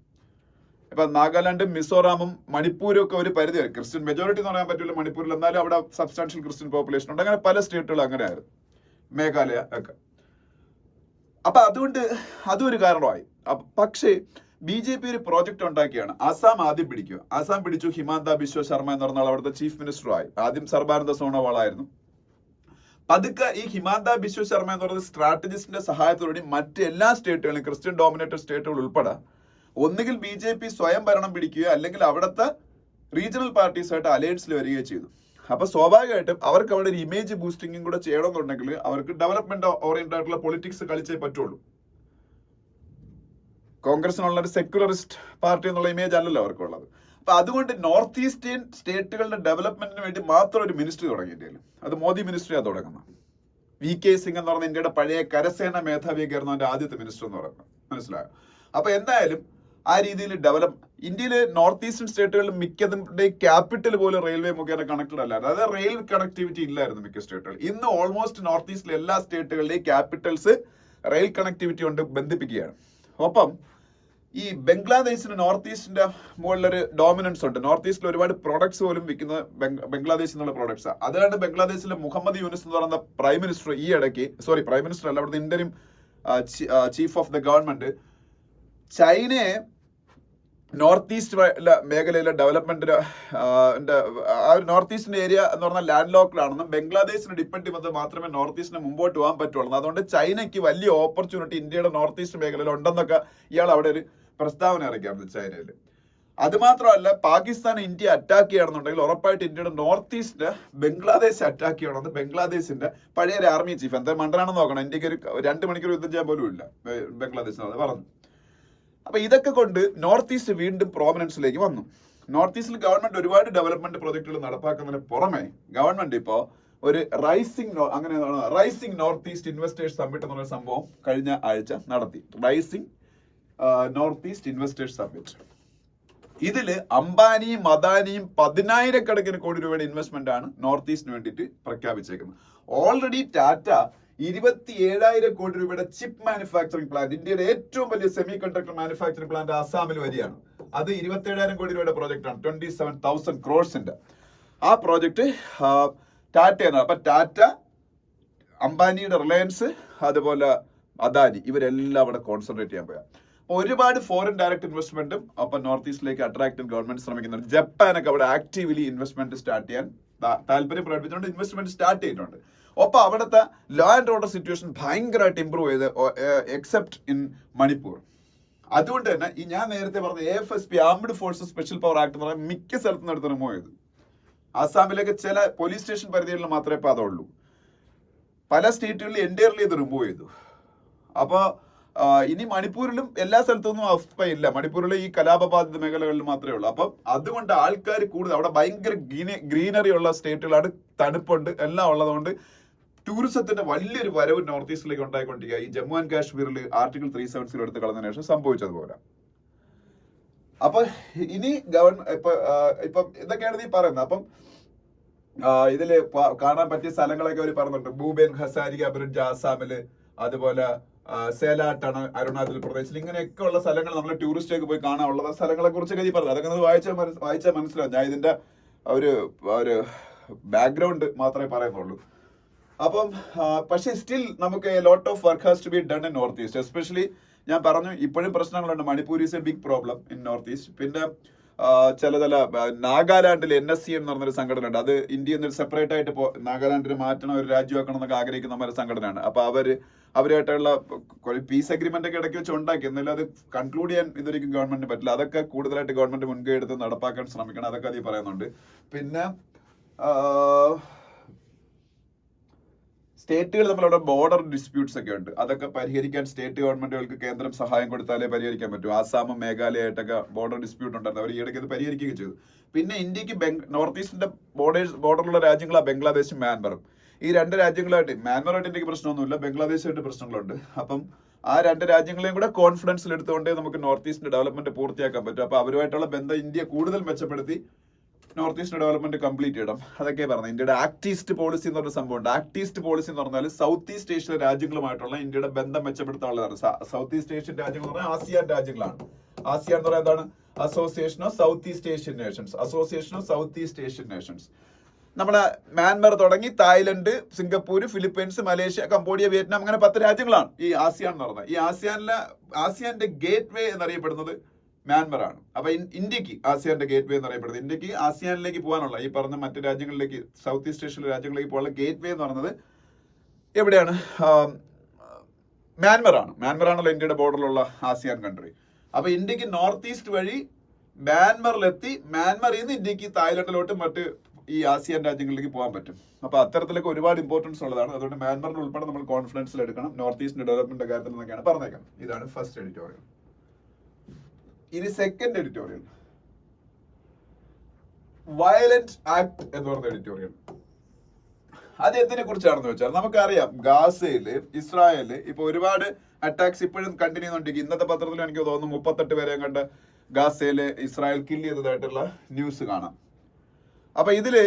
ഇപ്പൊ നാഗാലാൻഡും മിസോറാമും മണിപ്പൂരും ഒക്കെ ഒരു പരിധി വരെ ക്രിസ്ത്യൻ മെജോറിറ്റി എന്ന് പറയാൻ പറ്റില്ല മണിപ്പൂരിൽ, എന്നാലും അവിടെ സബ്സ്റ്റാൻഷ്യൽ ക്രിസ്ത്യൻ പോപ്പുലേഷൻ ഉണ്ട്. അങ്ങനെ പല സ്റ്റേറ്റുകളും അങ്ങനെയായിരുന്നു, മേഘാലയ ഒക്കെ. അപ്പൊ അതുകൊണ്ട് അതും ഒരു കാരണമായി. പക്ഷേ BJP ഒരു പ്രോജക്റ്റ് ഉണ്ടാക്കിയാണ്. ആസാം ആദ്യം പിടിക്കുക. ആസാം പിടിച്ചു. ഹിമാന്ത ബിശ്വ ശർമ്മ എന്ന് പറഞ്ഞാൽ അവിടുത്തെ ചീഫ് മിനിസ്റ്ററായി. ആദ്യം സർബാനന്ദ സോണോവാൾ ആയിരുന്നു. പതുക്കെ ഈ ഹിമാന്ത ബിശ്വ ശർമ്മ എന്ന് പറയുന്ന സ്ട്രാറ്റജിസ്റ്റിന്റെ സഹായത്തോടെ മറ്റെല്ലാ സ്റ്റേറ്റുകളും, ക്രിസ്ത്യൻ ഡോമിനേറ്റഡ് സ്റ്റേറ്റുകൾ ഉൾപ്പെടെ, ഒന്നുകിൽ BJP സ്വയം ഭരണം പിടിക്കുകയോ അല്ലെങ്കിൽ അവിടുത്തെ റീജിയണൽ പാർട്ടീസായിട്ട് അലയൻസിൽ വരികയോ ചെയ്തു. അപ്പൊ സ്വാഭാവികമായിട്ടും അവർക്ക് അവിടെ ഒരു ഇമേജ് ബൂസ്റ്റിംഗും കൂടെ ചെയ്യണമെന്നുണ്ടെങ്കിൽ അവർക്ക് ഡെവലപ്മെന്റ് ഓറിയന്റഡ് ആയിട്ടുള്ള പൊളിറ്റിക്സ് കളിച്ചേ പറ്റുള്ളൂ. കോൺഗ്രസിനുള്ള ഒരു സെക്യുലറിസ്റ്റ് പാർട്ടി എന്നുള്ള ഇമേജ് അല്ലല്ലോ അവർക്കുള്ളത്. അപ്പൊ അതുകൊണ്ട് നോർത്ത് ഈസ്റ്റേൺ സ്റ്റേറ്റുകളുടെ ഡെവലപ്മെന്റിന് വേണ്ടി മാത്രം ഒരു മിനിസ്ട്രി തുടങ്ങി ഇന്ത്യയിൽ. അത് മോദി മിനിസ്ട്രിയാണ് തുടങ്ങുന്നത്. VK സിംഗ് എന്ന് പറഞ്ഞ ഇന്ത്യയുടെ പഴയ കരസേന മേധാവിയൊക്കെ ആയിരുന്നു അതിന്റെ ആദ്യത്തെ മിനിസ്റ്റർ എന്ന് പറയുന്നത്. മനസ്സിലായോ? അപ്പൊ എന്തായാലും ആ രീതിയിൽ ഇന്ത്യയിലെ നോർത്ത് ഈസ്റ്റേൺ സ്റ്റേറ്റുകളിൽ മിക്കതിന്റെ ക്യാപിറ്റൽ പോലും റെയിൽവേ മുഖേന കണക്റ്റഡ് അല്ലായിരുന്നു. അതായത് റെയിൽ കണക്ടിവിറ്റി ഇല്ലായിരുന്നു മിക്ക സ്റ്റേറ്റുകൾ. ഇന്ന് ഓൾമോസ്റ്റ് നോർത്ത് ഈസ്റ്റിലെ എല്ലാ സ്റ്റേറ്റുകളിലെയും ക്യാപിറ്റൽസ് റെയിൽ കണക്ടിവിറ്റി കൊണ്ട് ബന്ധിപ്പിക്കുകയാണ്. ഒപ്പം ഈ ബംഗ്ലാദേശിന് നോർത്ത് ഈസ്റ്റിന്റെ മുകളിലൊരു ഡോമിനൻസ് ഉണ്ട്. നോർത്ത് ഈസ്റ്റിൽ ഒരുപാട് പ്രോഡക്ട്സ് പോലും വിൽക്കുന്നത് ബംഗ്ലാദേശിൽ നിന്നുള്ള പ്രോഡക്ട്സാണ്. അതാണ് ബംഗ്ലാദേശിലെ മുഹമ്മദ് യൂനിസ് എന്ന് പറയുന്ന പ്രൈം മിനിസ്റ്റർ ഈ ഇടയ്ക്ക്, പ്രൈം മിനിസ്റ്റർ അല്ല, അവിടുത്തെ Indian chief of the government, ചൈനയെ നോർത്ത് ഈസ്റ്റ് മേഖലയിലെ ഡെവലപ്മെന്റിന് നോർത്ത് ഈസ്റ്റിന്റെ ഏരിയ എന്ന് പറഞ്ഞാൽ ലാൻഡ് ലോക്കിലാണെന്നും ബംഗ്ലാദേശിന് ഡിപ്പെൻഡ് ചെയ്യുന്നത് മാത്രമേ നോർത്ത് ഈസ്റ്റിന് മുമ്പോട്ട് പോകാൻ പറ്റുള്ളൂ. അതുകൊണ്ട് ചൈനയ്ക്ക് വലിയ ഓപ്പർച്യൂണിറ്റി ഇന്ത്യയുടെ നോർത്ത് ഈസ്റ്റ് മേഖലയിൽ ഉണ്ടെന്നൊക്കെ ഇയാൾ അവിടെ ഒരു പ്രസ്താവന ഇറക്കിയായിരുന്നു ചൈനയിൽ. അത് മാത്രമല്ല, പാകിസ്ഥാൻ ഇന്ത്യ അറ്റാക്ക് ചെയ്യണമെന്നുണ്ടെങ്കിൽ ഉറപ്പായിട്ട് ഇന്ത്യയുടെ നോർത്ത് ഈസ്റ്റ് ബംഗ്ലാദേശ് അറ്റാക്ക് ചെയ്യണമെന്ന് ബംഗ്ലാദേശിന്റെ പഴയ ഒരു ആർമി ചീഫ്, എന്താ മണ്ടനാണെന്ന് നോക്കണം, ഇന്ത്യക്ക് ഒരു 2 മണിക്കൂർ യുദ്ധം ചെയ്യാൻ പോലും ഇല്ല ബംഗ്ലാദേശിനത് പറഞ്ഞു. അപ്പൊ ഇതൊക്കെ കൊണ്ട് നോർത്ത് ഈസ്റ്റ് വീണ്ടും പ്രോമിനൻസിലേക്ക് വന്നു. നോർത്ത് ഈസ്റ്റിൽ ഗവൺമെന്റ് ഒരുപാട് ഡെവലപ്മെന്റ് പ്രോജക്റ്റുകൾ നടപ്പാക്കുന്നതിന് പുറമെ ഗവൺമെന്റ് ഇപ്പോ ഒരു rising north east investors summit എന്ന് പറയുന്ന സംഭവം കഴിഞ്ഞ ആഴ്ച നടത്തി. Rising north east investors summit. ഇതില് അംബാനിയും അദാനിയും 10,000 കോടി രൂപയുടെ ഇൻവെസ്റ്റ്മെന്റ് ആണ് നോർത്ത് ഈസ്റ്റിന് വേണ്ടിയിട്ട് പ്രഖ്യാപിച്ചേക്കുന്നത്. ഓൾറെഡി ടാറ്റ 27,000 കോടി രൂപയുടെ ചിപ്പ് മാനുഫാക്ചറിംഗ് പ്ലാന്റ്, ഇന്ത്യയുടെ ഏറ്റവും വലിയ സെമി കണ്ടക്ടർ മാനുഫാക്ചറിംഗ് പ്ലാന്റ് ആസാമിൽ വരികയാണ്. അത് 27,000 കോടി രൂപയുടെ പ്രോജക്റ്റ് ആണ്, 27,000 ക്രോഡ്സിന്റെ. ആ പ്രോജക്റ്റ് ടാറ്റയാണ്. അപ്പൊ ടാറ്റ, അംബാനിയുടെ റിലയൻസ്, അതുപോലെ അദാനി, ഇവരെല്ലാം അവിടെ കോൺസെൻട്രേറ്റ് ചെയ്യാൻ പോയാ. ഒരുപാട് ഫോറിൻ ഡയറക്ട് ഇൻവെസ്റ്റ്മെന്റും അപ്പൊ നോർത്ത് ഈസ്റ്റിലേക്ക് അട്രാക്ട് ഗവൺമെന്റ് ശ്രമിക്കുന്നുണ്ട്. ജപ്പാനൊക്കെ അവിടെ ആക്റ്റീവ്ലി ഇൻവെസ്റ്റ്മെന്റ് സ്റ്റാർട്ട് ചെയ്യാൻ താല്പര്യം പ്രകടിപ്പിച്ചുകൊണ്ട് ഇൻവെസ്റ്റ്മെന്റ് സ്റ്റാർട്ട് ചെയ്തിട്ടുണ്ട്. ഒപ്പം അവിടുത്തെ ലോ ആൻഡ് ഓർഡർ സിറ്റുവേഷൻ ഭയങ്കരമായിട്ട് ഇമ്പ്രൂവ് ചെയ്ത്, എക്സെപ്റ്റ് ഇൻ മണിപ്പൂർ. അതുകൊണ്ട് തന്നെ ഈ ഞാൻ നേരത്തെ പറഞ്ഞ AFSP armed forces special power act എന്ന് പറയുന്നത് മിക്ക സ്ഥലത്തും എടുത്ത് റിമൂവ് ചെയ്തു. ആസാമിലേക്ക് ചില പോലീസ് സ്റ്റേഷൻ പരിധികളിൽ മാത്രമേ ഇപ്പൊ അതുള്ളൂ. പല സ്റ്റേറ്റുകളിലും എൻറ്റയർലി ഇത് റിമൂവ് ചെയ്തു. അപ്പൊ ഇനി മണിപ്പൂരിലും എല്ലാ സ്ഥലത്തൊന്നും അവസ്ഥ ഇല്ല. മണിപ്പൂരിലെ ഈ കലാപബാധിത മേഖലകളിൽ മാത്രമേ ഉള്ളൂ. അപ്പം അതുകൊണ്ട് ആൾക്കാർ കൂടുതൽ, അവിടെ ഭയങ്കര ഗ്രീനറി ഉള്ള സ്റ്റേറ്റുകളാണ്, തണുപ്പുണ്ട്, എല്ലാം ഉള്ളതുകൊണ്ട് ടൂറിസത്തിന്റെ വലിയൊരു വരവ് നോർത്ത് ഈസ്റ്റിലേക്ക് ഉണ്ടായിക്കൊണ്ടിരിക്കുക ഈ ജമ്മു ആൻഡ് കാശ്മീരിൽ ആർട്ടിക്കിൾ 370 എടുത്ത് കളഞ്ഞതിന് ശേഷം സംഭവിച്ചതുപോലെ. അപ്പൊ ഇനി ഇപ്പൊ ഇതൊക്കെയാണ് നീ പറയുന്നത്. അപ്പം ഇതില് കാണാൻ പറ്റിയ സ്ഥലങ്ങളൊക്കെ അവർ പറഞ്ഞിട്ടുണ്ട്. ഭൂപേൻ ഹസാരിക ബ്രിഡ്ജ് ആസാമില്, അതുപോലെ സേലാട്ടാണ് അരുണാചൽ പ്രദേശിൽ, ഇങ്ങനെയൊക്കെ ഉള്ള സ്ഥലങ്ങൾ നമ്മൾ ടൂറിസ്റ്റേക്ക് പോയി കാണാനുള്ള സ്ഥലങ്ങളെ കുറിച്ചൊക്കെ നീ പറഞ്ഞു. അതൊക്കെ നമ്മൾ വായിച്ചാൽ മനസ്സിലാവും. ഞാൻ ഇതിന്റെ ഒരു ബാക്ക്ഗ്രൗണ്ട് മാത്രമേ പറയുന്നുള്ളൂ. അപ്പം പക്ഷെ സ്റ്റിൽ നമുക്ക് lot of work has to be done in North East. Especially ഞാൻ പറഞ്ഞു ഇപ്പോഴും പ്രശ്നങ്ങളുണ്ട്. Manipur is a big problem in North East. പിന്നെ ചില നാഗാലാൻഡിൽ NSC എന്ന് പറഞ്ഞൊരു സംഘടന ഉണ്ട്. അത് ഇന്ത്യയിൽ നിന്ന് സെപ്പറേറ്റ് ആയിട്ട് നാഗാലാൻഡിന് മാറ്റണം, ഒരു രാജ്യമാക്കണം എന്നൊക്കെ ആഗ്രഹിക്കുന്ന ഒരു സംഘടനയാണ്. അപ്പൊ അവരുമായിട്ടുള്ള പീസ് അഗ്രിമെന്റ് ഒക്കെ ഇടയ്ക്ക് വെച്ച് ഉണ്ടാക്കി, എന്നാലും അത് കൺക്ലൂഡ് ചെയ്യാൻ ഇതൊരിക്കും ഗവൺമെന്റിന് പറ്റില്ല. അതൊക്കെ കൂടുതലായിട്ട് ഗവൺമെന്റ് മുൻകൈ എടുത്ത് നടപ്പാക്കാൻ ശ്രമിക്കണം. അതൊക്കെ അതിൽ പറയുന്നുണ്ട്. പിന്നെ സ്റ്റേറ്റുകൾ തമ്മിലുള്ള ബോർഡർ ഡിസ്പ്യൂട്ട്സ് ഒക്കെ ഉണ്ട്. അതൊക്കെ പരിഹരിക്കാൻ സ്റ്റേറ്റ് ഗവൺമെന്റുകൾക്ക് കേന്ദ്രം സഹായം കൊടുത്താലേ പരിഹരിക്കാൻ പറ്റൂ. ആസാമും മേഘാലയ ആയിട്ടൊക്കെ ബോർഡർ ഡിസ്പ്യൂട്ട് ഉണ്ടായിരുന്നു. അവർ ഈയിടയ്ക്ക് അത് പരിഹരിക്കുകയും ചെയ്തു. പിന്നെ ഇന്ത്യക്ക് നോർത്ത് ഈസ്റ്റിന്റെ ബോർഡറിലുള്ള രാജ്യങ്ങളാണ് ബംഗ്ലാദേശും മ്യാൻമറും. ഈ രണ്ട് രാജ്യങ്ങളായിട്ട്, മ്യാൻമറായിട്ട് ഇന്ത്യക്ക് പ്രശ്നമൊന്നുമില്ല, ബംഗ്ലാദേശായിട്ട് പ്രശ്നങ്ങളുണ്ട്. അപ്പം ആ രണ്ട് രാജ്യങ്ങളെയും കൂടെ കോൺഫിഡൻസിൽ എടുത്തുകൊണ്ടേ നമുക്ക് നോർത്ത് ഈസ്റ്റിന്റെ ഡെവലപ്മെന്റ് പൂർത്തിയാക്കാൻ പറ്റും. അപ്പൊ അവരുമായിട്ടുള്ള ബന്ധം ഇന്ത്യ കൂടുതൽ മെച്ചപ്പെടുത്തി നോർത്ത് ഈസ്റ്റ് ഡെവലപ്മെന്റ് കംപ്ലീറ്റ് ചെയ്യണം. അതൊക്കെ പറഞ്ഞു. ഇന്ത്യയുടെ ആക്ട് ഈസ്റ്റ് പോളിസി എന്ന് പറഞ്ഞ സംഭവമുണ്ട്. ആക്ട് ഈസ്റ്റ് പോളിസി എന്ന് പറഞ്ഞാൽ സൗത്ത് ഈസ്റ്റ് ഏഷ്യയിലെ രാജ്യങ്ങളുമായിട്ടുള്ള ഇന്ത്യയുടെ ബന്ധം മെച്ചപ്പെടുത്താനുള്ളതാണ്. സൗത്ത് ഈസ്റ്റ് ഏഷ്യൻ രാജ്യങ്ങൾ എന്ന് പറഞ്ഞാൽ ആസിയാൻ രാജ്യങ്ങളാണ്. ആസിയാൻ എന്ന് പറയുന്നത് എന്താണ്? Association of south east Asian Nations. Association of south east Asian Nations. നമ്മുടെ മ്യാൻമർ തുടങ്ങി Thailand, Singapore, Philippines, Malaysia, Cambodia, Vietnam, അങ്ങനെ 10 രാജ്യങ്ങളാണ് ഈ ആസിയാൻ എന്ന് പറയുന്നത്. ഈ ആസിയാന്റെ ഗേറ്റ് വേ എന്നറിയപ്പെടുന്നത് മ്യാൻമർ ആണ്. അപ്പൊ ഇന്ത്യക്ക് ആസിയാന്റെ ഗേറ്റ് വേ എന്നറിയപ്പെടുന്നത്, ഇന്ത്യക്ക് ആസിയാനിലേക്ക് പോകാനുള്ള, ഈ പറഞ്ഞ മറ്റു രാജ്യങ്ങളിലേക്ക്, സൗത്ത് ഈസ്റ്റ് ഏഷ്യയിലെ രാജ്യങ്ങളിലേക്ക് പോകാനുള്ള ഗേറ്റ് വേ എന്ന് പറയുന്നത് എവിടെയാണ്? മ്യാൻമർ ആണ്. മ്യാൻമർ ആണല്ലോ ഇന്ത്യയുടെ ബോർഡറിലുള്ള ആസിയാൻ കൺട്രി. അപ്പൊ ഇന്ത്യക്ക് നോർത്ത് ഈസ്റ്റ് വഴി മ്യാൻമറിലെത്തി, മ്യാൻമറിൽ നിന്ന് ഇന്ത്യക്ക് തായ്ലൻഡിലോട്ട് മറ്റ് ഈ ആസിയാൻ രാജ്യങ്ങളിലേക്ക് പോകാൻ പറ്റും. അപ്പൊ അത്തരത്തിലൊക്കെ ഒരുപാട് ഇമ്പോർട്ടൻസ് ഉള്ളതാണ്. അതുകൊണ്ട് മ്യാൻമറിന് ഉൾപ്പെടെ നമ്മൾ കോൺഫിഡൻസിൽ എടുക്കണം നോർത്ത് ഈസ്റ്റിന്റെ ഡെവലപ്മെന്റ് കാര്യത്തിൽ എന്നൊക്കെയാണ് പറഞ്ഞേക്കാം. ഇതാണ് ഫസ്റ്റ് എഡിറ്റോറിയൽ. ഇനി സെക്കൻഡ് എഡിറ്റോറിയൽ, വയലന്റ് ആക്ട് എന്ന് പറഞ്ഞ എഡിറ്റോറിയൽ. അത് എന്തിനെ കുറിച്ചാണെന്ന് വെച്ചാൽ നമുക്കറിയാം, ഗാസയില് ഇസ്രായേല് ഇപ്പൊ ഒരുപാട് അറ്റാക്സ് ഇപ്പോഴും കണ്ടിന്യൂ ചെയ്തുകൊണ്ടിരിക്കും. ഇന്നത്തെ പത്രത്തിൽ എനിക്ക് തോന്നുന്നു 38 പേരെ കണ്ട് ഗാസയില് ഇസ്രായേൽ കില്ല് ചെയ്തതായിട്ടുള്ള ന്യൂസ് കാണാം. അപ്പൊ ഇതില്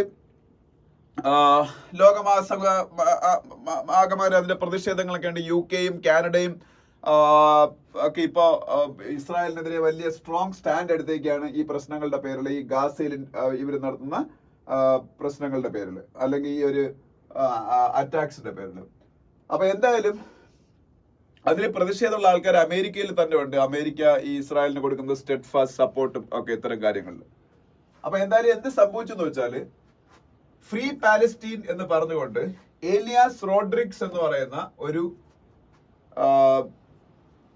ആകമാര് അതിന്റെ പ്രതിഷേധങ്ങളൊക്കെ ഉണ്ട്. UK-യും കാനഡയും ഒക്കെ ഇപ്പൊ ഇസ്രായേലിനെതിരെ വലിയ സ്ട്രോങ് സ്റ്റാൻഡ് എടുത്തേക്കാണ് ഈ പ്രശ്നങ്ങളുടെ പേരിൽ, ഈ ഗാസയിൽ ഇവർ നടത്തുന്ന പ്രശ്നങ്ങളുടെ പേരിൽ, അല്ലെങ്കിൽ ഈ ഒരു അറ്റാക്സിന്റെ പേരിൽ. അപ്പൊ എന്തായാലും അതിൽ പ്രതിഷേധമുള്ള ആൾക്കാർ അമേരിക്കയിൽ തന്നെ ഉണ്ട്. അമേരിക്ക ഈ ഇസ്രായേലിന് കൊടുക്കുന്ന സ്റ്റെഡ് ഫാസ്റ്റ് സപ്പോർട്ടും ഒക്കെ ഇത്തരം കാര്യങ്ങളിൽ. അപ്പൊ എന്തായാലും എന്ത് സംഭവിച്ചെന്ന് വെച്ചാല്, ഫ്രീ പാലസ്റ്റീൻ എന്ന് പറഞ്ഞുകൊണ്ട് ഏലിയാസ് റോഡ്രിഗ്സ് എന്ന് പറയുന്ന ഒരു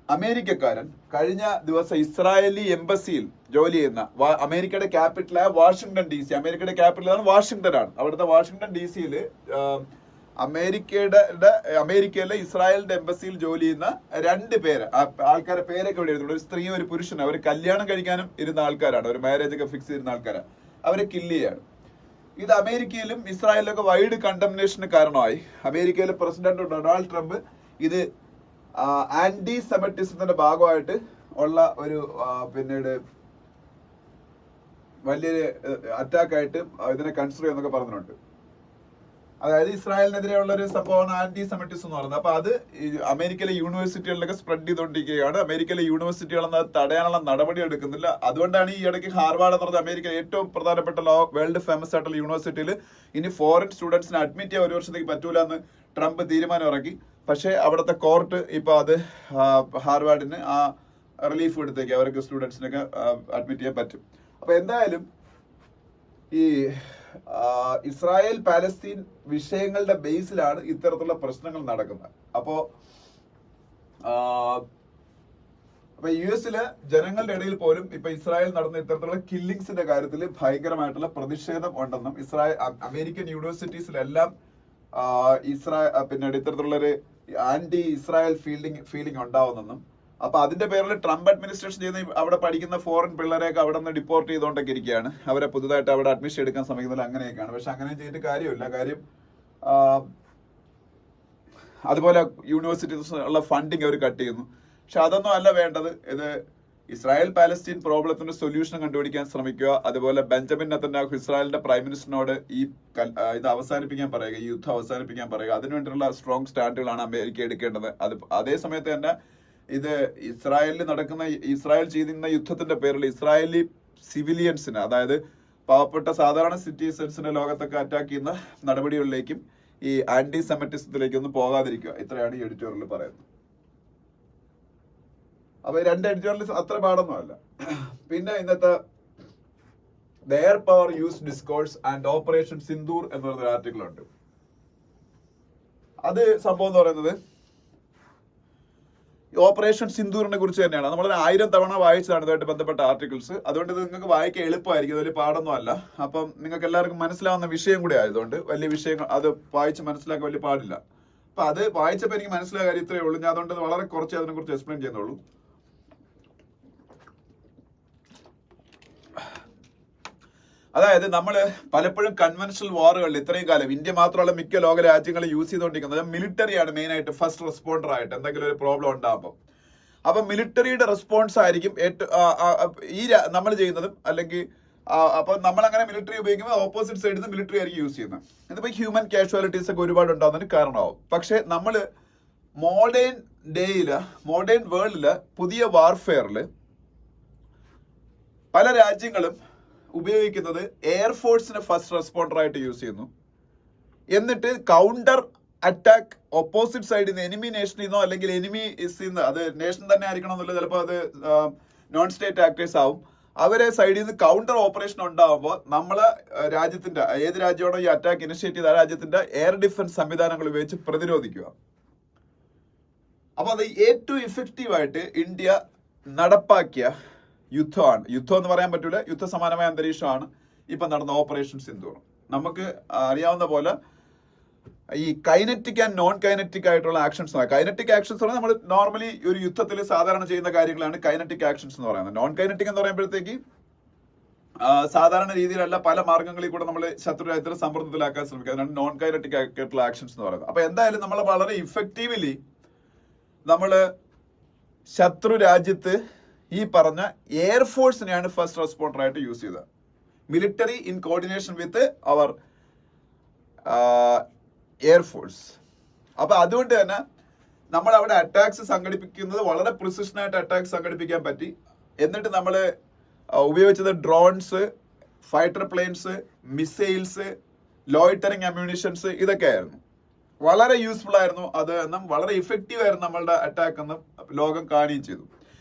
അമേരിക്കക്കാരൻ കഴിഞ്ഞ ദിവസം ഇസ്രായേലി എംബസിയിൽ ജോലി ചെയ്യുന്ന, അമേരിക്കയുടെ ക്യാപിറ്റലായ വാഷിംഗ്ടൺ DC, അമേരിക്കയുടെ ക്യാപിറ്റലാണ് വാഷിംഗ്ടൺ ആണ്. അവിടുത്തെ വാഷിംഗ്ടൺ DC-യിൽ അമേരിക്കയിലെ ഇസ്രായേലിന്റെ എംബസിയിൽ ജോലി ചെയ്യുന്ന 2 പേര്, ആൾക്കാരെ പേരൊക്കെ ഇവിടെ എഴുതുന്നുണ്ട്. ഒരു സ്ത്രീ, ഒരു പുരുഷനും. അവർ കല്യാണം കഴിക്കാനും ഇരുന്ന ആൾക്കാരാണ്, ഒരു മാരേജ് ഒക്കെ ഫിക്സ് ചെയ്യുന്ന ആൾക്കാരാണ്. അവരെ കില്ല് ചെയ്യാണ്. ഇത് അമേരിക്കയിലും ഇസ്രായേലിലൊക്കെ വൈഡ് കണ്ടംനേഷന് കാരണമായി. അമേരിക്കയിലെ പ്രസിഡന്റ് ഡൊണാൾഡ് ട്രംപ് ഇത് ആന്റി സെമറ്റിസത്തിന്റെ ഭാഗമായിട്ട് ഉള്ള ഒരു പിന്നീട് വലിയൊരു അറ്റാക്കായിട്ട് ഇതിനെ കൺസിഡർ ചെയ്യുന്നൊക്കെ പറഞ്ഞിട്ടുണ്ട്. അതായത് ഇസ്രായേലിനെതിരെയുള്ള ഒരു സംഭവമാണ് ആന്റി സെമറ്റിസം എന്ന് പറയുന്നത്. അപ്പൊ അത് അമേരിക്കയിലെ യൂണിവേഴ്സിറ്റികളിലൊക്കെ സ്പ്രെഡ് ചെയ്തുകൊണ്ടിരിക്കുകയാണ്. അമേരിക്കയിലെ യൂണിവേഴ്സിറ്റികളെന്ന് അത് തടയാനുള്ള നടപടി എടുക്കുന്നില്ല. അതുകൊണ്ടാണ് ഈ ഇടയ്ക്ക് ഹാർവാർഡ് എന്ന് പറഞ്ഞ അമേരിക്ക ഏറ്റവും പ്രധാനപ്പെട്ട വേൾഡ് ഫേമസ് ആയിട്ടുള്ള യൂണിവേഴ്സിറ്റിയിൽ ഇനി ഫോറിൻ സ്റ്റുഡൻസിനെ അഡ്മിറ്റ് ചെയ്യാൻ 1 വർഷത്തേക്ക് പറ്റൂല എന്ന് ട്രംപ് തീരുമാനം ഇറക്കി. പക്ഷേ അവിടുത്തെ കോർട്ട് ഇപ്പൊ അത് ഹാർവാർഡിന് ആ റിലീഫ് എടുത്തേക്ക്, അവർക്ക് സ്റ്റുഡൻസിനൊക്കെ അഡ്മിറ്റ് ചെയ്യാൻ പറ്റും. അപ്പൊ എന്തായാലും ഈ ഇസ്രായേൽ പാലസ്തീൻ വിഷയങ്ങളുടെ ബേസിലാണ് ഇത്തരത്തിലുള്ള പ്രശ്നങ്ങൾ നടക്കുന്നത്. അപ്പോ US-ലെ ജനങ്ങളുടെ ഇടയിൽ പോലും ഇപ്പൊ ഇസ്രായേൽ നടന്ന ഇത്തരത്തിലുള്ള കില്ലിങ്സിന്റെ കാര്യത്തിൽ ഭയങ്കരമായിട്ടുള്ള പ്രതിഷേധം ഉണ്ടെന്നും, അമേരിക്കൻ യൂണിവേഴ്സിറ്റീസിലെല്ലാം പിന്നീട് ഇത്തരത്തിലുള്ള ഒരു ആന്റി ഇസ്രായേൽ ഫീലിംഗ് ഉണ്ടാവുന്നെന്നും, അപ്പൊ അതിന്റെ പേരിൽ ട്രംപ് അഡ്മിനിസ്ട്രേഷൻ ചെയ്യുന്ന അവിടെ പഠിക്കുന്ന ഫോറിൻ പിള്ളേരെയൊക്കെ അവിടെ നിന്ന് ഡിപ്പോർട്ട് ചെയ്തുകൊണ്ടൊക്കെ ഇരിക്കുകയാണ്. അവരെ പുതുതായിട്ട് അവിടെ അഡ്മിഷൻ എടുക്കാൻ ശ്രമിക്കുന്നില്ല, അങ്ങനെയൊക്കെയാണ്. പക്ഷെ അങ്ങനെ ചെയ്തിട്ട് കാര്യമില്ല. കാര്യം അതുപോലെ യൂണിവേഴ്സിറ്റീസ് ഉള്ള ഫണ്ടിങ് അവർ കട്ട് ചെയ്യുന്നു. പക്ഷെ അതൊന്നും അല്ല വേണ്ടത്. ഇത് ഇസ്രായേൽ പാലസ്തീൻ പ്രോബ്ലത്തിന്റെ സൊല്യൂഷൻ കണ്ടുപിടിക്കാൻ ശ്രമിക്കുക. അതുപോലെ ബെഞ്ചമിൻ നെതന്യാഹു ഇസ്രായേലിന്റെ പ്രൈം മിനിസ്റ്ററിനോട് ഇത് അവസാനിപ്പിക്കാൻ പറയുക, ഈ യുദ്ധം അവസാനിപ്പിക്കാൻ പറയുക. അതിനുവേണ്ടിയുള്ള സ്ട്രോങ് സ്റ്റാൻഡുകളാണ് അമേരിക്ക എടുക്കേണ്ടത്. അതേ സമയത്ത് തന്നെ ഇത് ഇസ്രായേൽ ചെയ്യുന്ന യുദ്ധത്തിന്റെ പേരിൽ ഇസ്രായേലി സിവിലിയൻസിന്, അതായത് പാവപ്പെട്ട സാധാരണ സിറ്റിസൺസിനെ ലോകത്തൊക്കെ അറ്റാക്ക് ചെയ്യുന്ന നടപടികളിലേക്കും ഈ ആന്റി സെമറ്റിസത്തിലേക്കൊന്നും പോകാതിരിക്കുക. ഇത്രയാണ് ഈ എഡിറ്റോറിയൽ പറയുന്നത്. അപ്പൊ രണ്ട് എഡിറ്റോറിയൽ അത്ര പാടൊന്നുമല്ല. പിന്നെ ഇന്നത്തെ the air power use discourse and operation Sindoor എന്ന് പറയുന്ന ആർട്ടിക്കിൾ ഉണ്ട്. അത് സംഭവം എന്ന് പറയുന്നത് ഓപ്പറേഷൻ സിന്ദൂറിനെ കുറിച്ച് തന്നെയാണ്. നമ്മൾ 1000 തവണ വായിച്ചതാണ് ഇതുമായിട്ട് ബന്ധപ്പെട്ട ആർട്ടിക്കിൾസ്. അതുകൊണ്ട് ഇത് നിങ്ങൾക്ക് വായിക്കാൻ എളുപ്പമായിരിക്കും, വലിയ പാടൊന്നും അല്ല. അപ്പം നിങ്ങൾക്ക് എല്ലാവർക്കും മനസ്സിലാവുന്ന വിഷയം കൂടി ആയതുകൊണ്ട് വലിയ വിഷയങ്ങൾ അത് വായിച്ച് മനസ്സിലാക്കാൻ വലിയ പാടില്ല. അപ്പൊ അത് വായിച്ചപ്പോൾ എനിക്ക് മനസ്സിലായ കാര്യം ഇത്രയേ ഉള്ളൂ. ഞാൻ അതുകൊണ്ട് വളരെ കുറച്ച് അതിനെ കുറിച്ച് എക്സ്പ്ലെയിൻ ചെയ്യുന്നുള്ളൂ. അതായത് നമ്മൾ പലപ്പോഴും കൺവെൻഷണൽ വാറുകളിൽ ഇത്രയും കാലം ഇന്ത്യ മാത്രമല്ല മിക്ക ലോക രാജ്യങ്ങൾ യൂസ് ചെയ്തുകൊണ്ടിരിക്കുന്നത് മിലിറ്ററിയാണ് മെയിൻ ആയിട്ട് ഫസ്റ്റ് റെസ്പോണ്ടർ ആയിട്ട് എന്തെങ്കിലും ഒരു പ്രോബ്ലം ഉണ്ടാകുമ്പോൾ. അപ്പൊ മിലിറ്ററിയുടെ റെസ്പോൺസ് ആയിരിക്കും നമ്മൾ ചെയ്യുന്നതും. അല്ലെങ്കിൽ അപ്പൊ നമ്മൾ അങ്ങനെ മിലിറ്ററി ഉപയോഗിക്കുമ്പോൾ ഓപ്പോസിറ്റ് സൈഡിൽ നിന്ന് മിലിറ്ററി ആയിരിക്കും യൂസ് ചെയ്യുന്നത്. ഇതിപ്പോ ഹ്യൂമൻ കാഷ്വാലിറ്റീസ് ഒക്കെ ഒരുപാട് ഉണ്ടാകുന്നതിന് കാരണമാവും. പക്ഷെ നമ്മൾ മോഡേൺ വേൾഡില് പുതിയ വാർഫെയറിൽ പല രാജ്യങ്ങളും ഉപയോഗിക്കുന്നത് എയർഫോഴ്സിനെ ഫസ്റ്റ് റെസ്പോണ്ടർ ആയിട്ട് യൂസ് ചെയ്യുന്നു. എന്നിട്ട് കൗണ്ടർ അറ്റാക്ക് ഓപ്പോസിറ്റ് സൈഡിൽ നിന്ന് എനിമി നേഷനിൽ നിന്നോ അല്ലെങ്കിൽ എനിമി അത് നേഷൻ തന്നെ ആയിരിക്കണം എന്നുള്ളത്, ചിലപ്പോൾ അത് നോൺ സ്റ്റേറ്റ് ആക്ടേഴ്സ് ആവും. അവരെ സൈഡിൽ നിന്ന് കൗണ്ടർ ഓപ്പറേഷൻ ഉണ്ടാകുമ്പോൾ നമ്മളെ രാജ്യത്തിന്റെ ഏത് രാജ്യമാണോ ഈ അറ്റാക്ക് ഇനിഷ്യേറ്റ് ചെയ്ത ആ രാജ്യത്തിന്റെ എയർ ഡിഫൻസ് സംവിധാനങ്ങൾ ഉപയോഗിച്ച് പ്രതിരോധിക്കുക. അപ്പൊ അത് ഏറ്റവും ഇഫക്റ്റീവായിട്ട് ഇന്ത്യ നടപ്പാക്കിയ യുദ്ധം എന്ന് പറയാൻ പറ്റൂല, യുദ്ധ സമാനമായ അന്തരീക്ഷമാണ് ഇപ്പൊ നടന്ന ഓപ്പറേഷൻ സിന്ദൂർ. നമുക്ക് അറിയാവുന്ന പോലെ ഈ കൈനറ്റിക് ആൻഡ് നോൺ കൈനറ്റിക് ആയിട്ടുള്ള ആക്ഷൻസ്. കൈനറ്റിക് ആക്ഷൻസ് പറഞ്ഞാൽ നമ്മൾ നോർമലി ഒരു യുദ്ധത്തിൽ സാധാരണ ചെയ്യുന്ന കാര്യങ്ങളാണ് കൈനറ്റിക് ആക്ഷൻസ് എന്ന് പറയുന്നത്. നോൺ കൈനറ്റിക് എന്ന് പറയുമ്പോഴത്തേക്ക് സാധാരണ രീതിയിലല്ല, പല മാർഗങ്ങളിൽ കൂടെ നമ്മൾ ശത്രു രാജ്യത്തെ സമ്മർദ്ദത്തിലാക്കാൻ ശ്രമിക്കുക. അതിനാണ് നോൺ കൈനറ്റിക് ആയിട്ടുള്ള ആക്ഷൻസ് എന്ന് പറയുന്നത്. അപ്പൊ എന്തായാലും നമ്മൾ വളരെ ഇഫക്റ്റീവ്ലി നമ്മള് ശത്രു രാജ്യത്ത് ഈ പറഞ്ഞ എയർഫോഴ്സിനെയാണ് ഫസ്റ്റ് റെസ്പോണ്ടർ ആയിട്ട് യൂസ് ചെയ്തത്. Military in coordination with our air force. അപ്പൊ അതുകൊണ്ട് തന്നെ നമ്മൾ അവിടെ അറ്റാക്സ് സംഘടിപ്പിക്കുന്നത് വളരെ പ്രിസിഷനായിട്ട് അറ്റാക്സ് സംഘടിപ്പിക്കാൻ പറ്റി. എന്നിട്ട് നമ്മൾ ഉപയോഗിച്ചത് drones, fighter planes, missiles, loitering munitions, ഇതൊക്കെ ആയിരുന്നു. വളരെ യൂസ്ഫുൾ ആയിരുന്നു അത് എന്നും വളരെ ഇഫക്റ്റീവ് ആയിരുന്നു നമ്മളുടെ അറ്റാക്ക് എന്നും ലോകം കാണുകയും ചെയ്തു.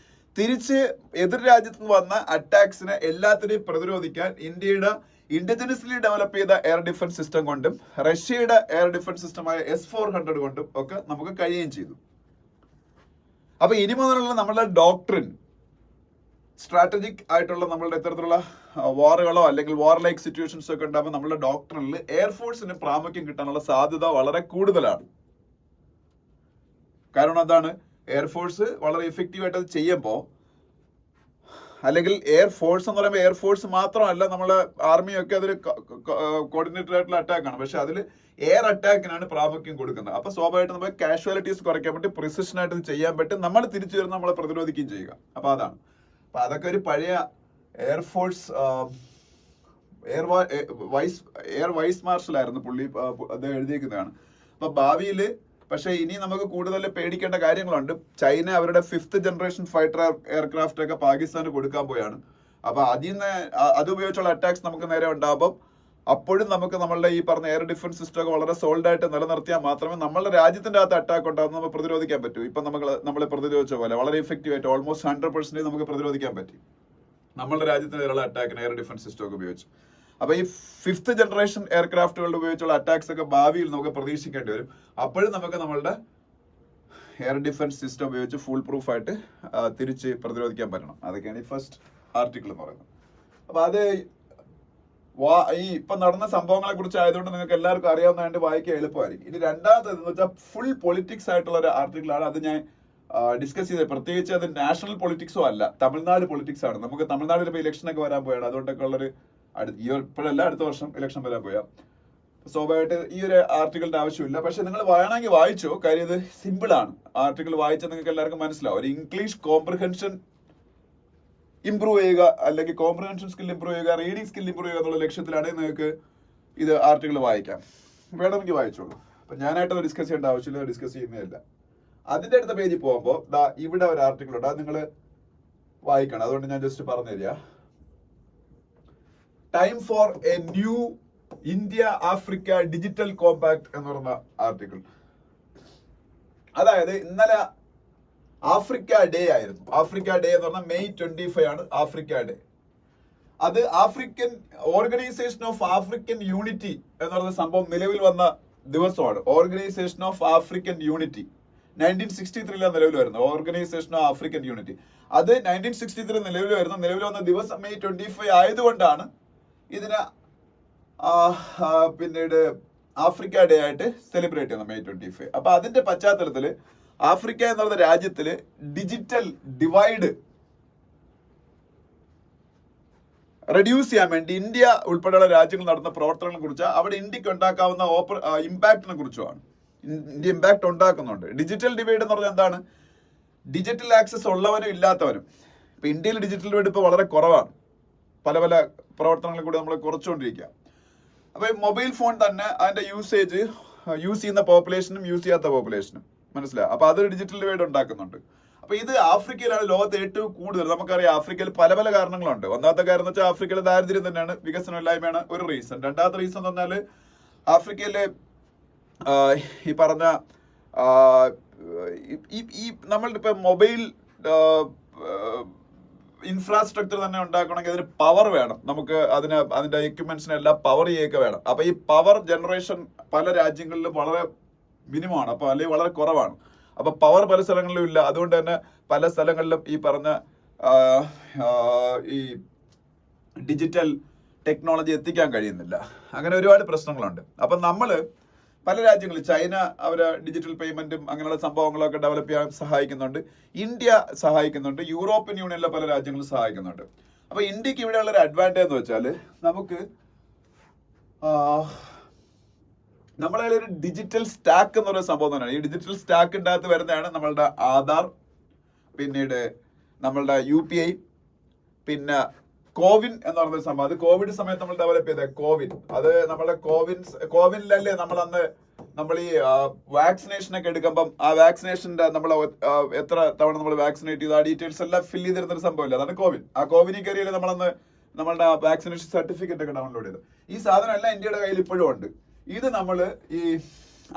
തിരിച്ച് എതിർ രാജ്യത്ത് നിന്ന് വന്ന അറ്റാക്സിനെ എല്ലാത്തിനെയും പ്രതിരോധിക്കാൻ ഇന്ത്യയുടെ ഇൻഡിജിനസ്ലി ഡെവലപ്പ് ചെയ്ത എയർ ഡിഫൻസ് സിസ്റ്റം കൊണ്ടും റഷ്യയുടെ എയർ ഡിഫൻസ് സിസ്റ്റമായ S-400 കൊണ്ടും ഒക്കെ നമുക്ക് കഴിയുകയും ചെയ്തു. അപ്പൊ ഇനി മുതലുള്ള നമ്മളുടെ ഡോക്ട്രിൻ, സ്ട്രാറ്റജിക് ആയിട്ടുള്ള നമ്മളുടെ ഇത്തരത്തിലുള്ള വാറുകളോ അല്ലെങ്കിൽ വാർ ലൈക്ക് സിറ്റുവേഷൻസ് ഒക്കെ ഉണ്ടാകുമ്പോൾ നമ്മളുടെ ഡോക്ട്രിനിൽ എയർഫോഴ്സിന് പ്രാമുഖ്യം കിട്ടാനുള്ള സാധ്യത വളരെ കൂടുതലാണ്. കാരണം എന്താണ്, എയർഫോഴ്സ് വളരെ ഇഫക്റ്റീവ് ആയിട്ട് അത് ചെയ്യുമ്പോൾ, അല്ലെങ്കിൽ എയർഫോഴ്സ് എന്ന് പറയുമ്പോൾ എയർഫോഴ്സ് മാത്രമല്ല, നമ്മളെ ആർമിയൊക്കെ അതൊരു കോർഡിനേറ്റഡ് ആയിട്ടുള്ള അറ്റാക്കാണ്. പക്ഷെ അതിൽ എയർ അറ്റാക്കിനാണ് പ്രാമുഖ്യം കൊടുക്കുന്നത്. അപ്പൊ സ്വാഭാവികമായിട്ട് നമുക്ക് കാഷ്വാലിറ്റീസ് കുറയ്ക്കാൻ പറ്റും, പ്രിസിഷൻ ആയിട്ട് ഇത് ചെയ്യാൻ പറ്റും, നമ്മൾ തിരിച്ചു വരുന്ന നമ്മളെ പ്രതിരോധിക്കുകയും ചെയ്യുക. അപ്പൊ അതാണ്. അപ്പൊ അതൊക്കെ ഒരു പഴയ എയർഫോഴ്സ് എയർ വൈസ് മാർഷൽ ആയിരുന്നു പുള്ളി, അത് എഴുതിയിരിക്കുന്നതാണ്. അപ്പൊ ഭാവിയിൽ പക്ഷെ ഇനി നമുക്ക് കൂടുതൽ പേടിക്കേണ്ട കാര്യങ്ങളുണ്ട്. ചൈന അവരുടെ 5th ജനറേഷൻ ഫൈറ്റർ എയർക്രാഫ്റ്റ് ഒക്കെ പാകിസ്ഥാന് കൊടുക്കാൻ പോയാണ്. അപ്പൊ അത് ഉപയോഗിച്ചുള്ള അറ്റാക്സ് നമുക്ക് നേരെ ഉണ്ടാകുമ്പോൾ അപ്പോഴും നമുക്ക് നമ്മളുടെ ഈ പറഞ്ഞ എയർ ഡിഫൻസ് സിസ്റ്റം ഒക്കെ വളരെ സോൾഡ് ആയിട്ട് നിലനിർത്തിയാൽ മാത്രമേ നമ്മളുടെ രാജ്യത്തിന്റെ അകത്ത് അറ്റാക്ക് ഉണ്ടാകുന്ന നമുക്ക് പ്രതിരോധിക്കാൻ പറ്റൂ. ഇപ്പൊ നമ്മളെ പ്രതിരോധിച്ച പോലെ വളരെ ഇഫക്റ്റീവ് ആയിട്ട് ഓൾമോസ്റ്റ് 100% നമുക്ക് പ്രതിരോധിക്കാൻ പറ്റി നമ്മളുടെ രാജ്യത്തിനെതിരെയുള്ള അറ്റാക്കിന് എയർ ഡിഫൻസ് സിസ്റ്റം ഒക്കെ ഉപയോഗിച്ച്. അപ്പൊ ഈ 5th ജനറേഷൻ എയർക്രാഫ്റ്റുകളുടെ ഉപയോഗിച്ചുള്ള അറ്റാക്സ് ഒക്കെ ഭാവിയിൽ നമുക്ക് പ്രതീക്ഷിക്കേണ്ടി വരും. അപ്പോഴും നമുക്ക് നമ്മളുടെ എയർ ഡിഫൻസ് സിസ്റ്റം ഉപയോഗിച്ച് ഫുൾ പ്രൂഫ് ആയിട്ട് തിരിച്ച് പ്രതിരോധിക്കാൻ പറ്റണം. അതൊക്കെയാണ് ഈ ഫസ്റ്റ് ആർട്ടിക്കിൾ എന്ന് പറയുന്നത്. അപ്പൊ അത് ഈ ഇപ്പൊ നടന്ന സംഭവങ്ങളെ കുറിച്ച് ആയതുകൊണ്ട് നിങ്ങൾക്ക് എല്ലാവർക്കും അറിയാവുന്നതായിട്ട് വായിക്കാൻ എളുപ്പമായിരിക്കും. ഇനി രണ്ടാമത്തേത് എന്ന് വെച്ചാൽ ഫുൾ പൊളിറ്റിക്സ് ആയിട്ടുള്ള ഒരു ആർട്ടിക്കിളാണ്. അത് ഞാൻ ഡിസ്കസ് ചെയ്തത്. പ്രത്യേകിച്ച് അത് നാഷണൽ പൊളിറ്റിക്സോ അല്ല, തമിഴ്നാട് പൊളിറ്റിക്സ് ആണ്. നമുക്ക് തമിഴ്നാട്ടിൽ ഇപ്പൊ ഇലക്ഷൻ ഒക്കെ വരാൻ പോയാണ്. അതുകൊണ്ടൊക്കെ ഉള്ളൊരു ഇപ്പോഴല്ല, അടുത്ത വർഷം ഇലക്ഷൻ വരാൻ പോയാ. സ്വാഭാവികമായിട്ട് ഈ ഒരു ആർട്ടിക്കിളിന്റെ ആവശ്യമില്ല. പക്ഷെ നിങ്ങൾ വേണമെങ്കിൽ വായിച്ചോ, കാര്യം ഇത് സിമ്പിൾ ആണ്. ആർട്ടിക്കിൾ വായിച്ചാൽ നിങ്ങൾക്ക് എല്ലാവർക്കും മനസ്സിലാവും. ഒരു ഇംഗ്ലീഷ് കോംപ്രിഹെൻഷൻ ഇംപ്രൂവ് ചെയ്യുക, അല്ലെങ്കിൽ കോംപ്രിഹെൻഷൻ സ്കിൽ ഇംപ്രൂവ് ചെയ്യുക, റീഡിംഗ് സ്കിൽ ഇംപ്രൂവ് ചെയ്യുക എന്നുള്ള ലക്ഷ്യത്തിലാണ് നിങ്ങൾക്ക് ഇത് ആർട്ടിക്കിൾ വായിക്കാം. വേണമെങ്കിൽ വായിച്ചോളൂ. അപ്പൊ ഞാനായിട്ടത് ഡിസ്കസ് ചെയ്യേണ്ട ആവശ്യമില്ല, ഡിസ്കസ് ചെയ്യുന്നതല്ല. അതിന്റെ അടുത്ത പേജിൽ പോകുമ്പോൾ ഇവിടെ ഒരു ആർട്ടിക്കിൾ ഉണ്ട്, അത് നിങ്ങൾ വായിക്കണം. അതുകൊണ്ട് ഞാൻ ജസ്റ്റ് പറഞ്ഞു തരിക. Time for A new India Africa digital compact എന്ന് പറയുന്ന ആർട്ടിക്കിൾ. അതായത് ഇന്നലെ ആഫ്രിക്ക ഡേ ആയിരുന്നു. ആഫ്രിക്ക ഡേ എന്ന് പറഞ്ഞാൽ May 25 ആണ് ആഫ്രിക്ക ഡേ. അത് African organisation of African unity എന്ന് പറയുന്ന സംഭവം നിലവിൽ വന്ന ദിവസമാണ്. ഓർഗനൈസേഷൻ ഓഫ് ആഫ്രിക്കൻ യൂണിറ്റി 1963 നിലവിൽ വരുന്നത്. ഓർഗനൈസേഷൻ ഓഫ് ആഫ്രിക്കൻ യൂണിറ്റി അത് 1963 നിലവിൽ വന്ന ദിവസം May 25 ആയതുകൊണ്ടാണ് ഇതിന് പിന്നീട് ആഫ്രിക്ക ഡേ ആയിട്ട് സെലിബ്രേറ്റ് ചെയ്യുന്നത് May 25. അപ്പൊ അതിന്റെ പശ്ചാത്തലത്തില് ആഫ്രിക്ക എന്ന് പറയുന്ന രാജ്യത്തില് ഡിജിറ്റൽ ഡിവൈഡ് റെഡ്യൂസ് ചെയ്യാൻ വേണ്ടി ഇന്ത്യ ഉൾപ്പെടെയുള്ള രാജ്യങ്ങൾ നടത്തുന്ന പ്രവർത്തനങ്ങളെ കുറിച്ച്, അവിടെ ഇന്ത്യക്ക് ഉണ്ടാക്കാവുന്ന ഇമ്പാക്റ്റിനെ കുറിച്ചുമാണ്. ഇന്ത്യ ഇമ്പാക്ട് ഉണ്ടാക്കുന്നുണ്ട്. ഡിജിറ്റൽ ഡിവൈഡ് എന്ന് പറഞ്ഞാൽ എന്താണ്? ഡിജിറ്റൽ ആക്സസ് ഉള്ളവരും ഇല്ലാത്തവരും. ഇപ്പൊ ഇന്ത്യയിൽ ഡിജിറ്റൽ ഡിവൈഡ് ഇപ്പൊ വളരെ കുറവാണ്. പല പല പ്രവർത്തനങ്ങളിൽ കൂടി നമ്മൾ കുറച്ചുകൊണ്ടിരിക്കുക. അപ്പൊ മൊബൈൽ ഫോൺ തന്നെ അതിന്റെ യൂസേജ് യൂസ് ചെയ്യുന്ന പോപ്പുലേഷനും യൂസ് ചെയ്യാത്ത പോപ്പുലേഷനും മനസ്സിലായി. അപ്പൊ അതൊരു ഡിജിറ്റൽ ഡിവൈഡ് ഉണ്ടാക്കുന്നുണ്ട്. അപ്പൊ ഇത് ആഫ്രിക്കയിലാണ് ലോകത്ത് ഏറ്റവും കൂടുതൽ. നമുക്കറിയാം ആഫ്രിക്കയിൽ പല പല കാരണങ്ങളുണ്ട്. ഒന്നാമത്തെ കാര്യം എന്ന് വെച്ചാൽ ആഫ്രിക്കയിലെ ദാരിദ്ര്യം തന്നെയാണ്, വികസനമില്ലായ്മയാണ് ഒരു റീസൺ. രണ്ടാമത്തെ റീസൺ എന്ന് പറഞ്ഞാൽ ആഫ്രിക്കയിലെ ഈ പറഞ്ഞ ഈ നമ്മളുടെ ഇപ്പൊ മൊബൈൽ ഇൻഫ്രാസ്ട്രക്ചർ തന്നെ ഉണ്ടാക്കണമെങ്കിൽ അതിന് പവർ വേണം. നമുക്ക് അതിന്റെ എക്യുപ്മെന്റ്സിനെല്ലാം പവർ ചെയ്യൊക്കെ വേണം. അപ്പൊ ഈ പവർ ജനറേഷൻ പല രാജ്യങ്ങളിലും വളരെ മിനിമമാണ്, അപ്പൊ അല്ലെങ്കിൽ വളരെ കുറവാണ്. അപ്പൊ പവർ പല സ്ഥലങ്ങളിലും ഇല്ല. അതുകൊണ്ട് തന്നെ പല സ്ഥലങ്ങളിലും ഈ പറഞ്ഞ ഈ ഡിജിറ്റൽ ടെക്നോളജി എത്തിക്കാൻ കഴിയുന്നില്ല. അങ്ങനെ ഒരുപാട് പ്രശ്നങ്ങളുണ്ട്. അപ്പൊ നമ്മള് പല രാജ്യങ്ങളിൽ ചൈന അവരെ ഡിജിറ്റൽ പേയ്മെന്റും അങ്ങനെയുള്ള സംഭവങ്ങളൊക്കെ ഡെവലപ്പ് ചെയ്യാൻ സഹായിക്കുന്നുണ്ട്. ഇന്ത്യ സഹായിക്കുന്നുണ്ട്. യൂറോപ്യൻ യൂണിയനിലെ പല രാജ്യങ്ങളും സഹായിക്കുന്നുണ്ട്. അപ്പൊ ഇന്ത്യക്ക് ഇവിടെയുള്ള ഒരു അഡ്വാൻറ്റേജ് എന്ന് വെച്ചാൽ നമുക്ക് നമ്മളെ ഒരു ഡിജിറ്റൽ സ്റ്റാക്ക് എന്ന് പറയുന്ന സംഭവം തന്നെയാണ്. ഈ ഡിജിറ്റൽ സ്റ്റാക്കിൻ്റെ അകത്ത് വരുന്നതാണ് നമ്മളുടെ ആധാർ, പിന്നീട് നമ്മളുടെ UPI, പിന്നെ കോവിൻ എന്ന് പറയുന്ന സംഭവം. അത് കോവിഡ് സമയത്ത് നമ്മൾ ഡെവലപ്പ് ചെയ്ത കോവിൻ. അത് നമ്മളെ കോവിനിലല്ലേ നമ്മൾ ഈ വാക്സിനേഷൻ ഒക്കെ എടുക്കുമ്പം ആ വാക്സിനേഷന്റെ നമ്മൾ എത്ര തവണ നമ്മൾ വാക്സിനേറ്റ് ചെയ്ത് ആ ഡീറ്റെയിൽസ് എല്ലാം ഫില്ല് ചെയ്തിരുന്നൊരു സംഭവമില്ല. അതാണ് കോവിൻ. ആ കോവിനിൽ കയറിയാൽ നമ്മളുടെ വാക്സിനേഷൻ സർട്ടിഫിക്കറ്റ് ഒക്കെ ഡൗൺലോഡ് ചെയ്ത് ഈ സാധനം എല്ലാം ഇന്ത്യയുടെ കയ്യിൽ ഇപ്പോഴും ഉണ്ട്. ഇത് നമ്മൾ ഈ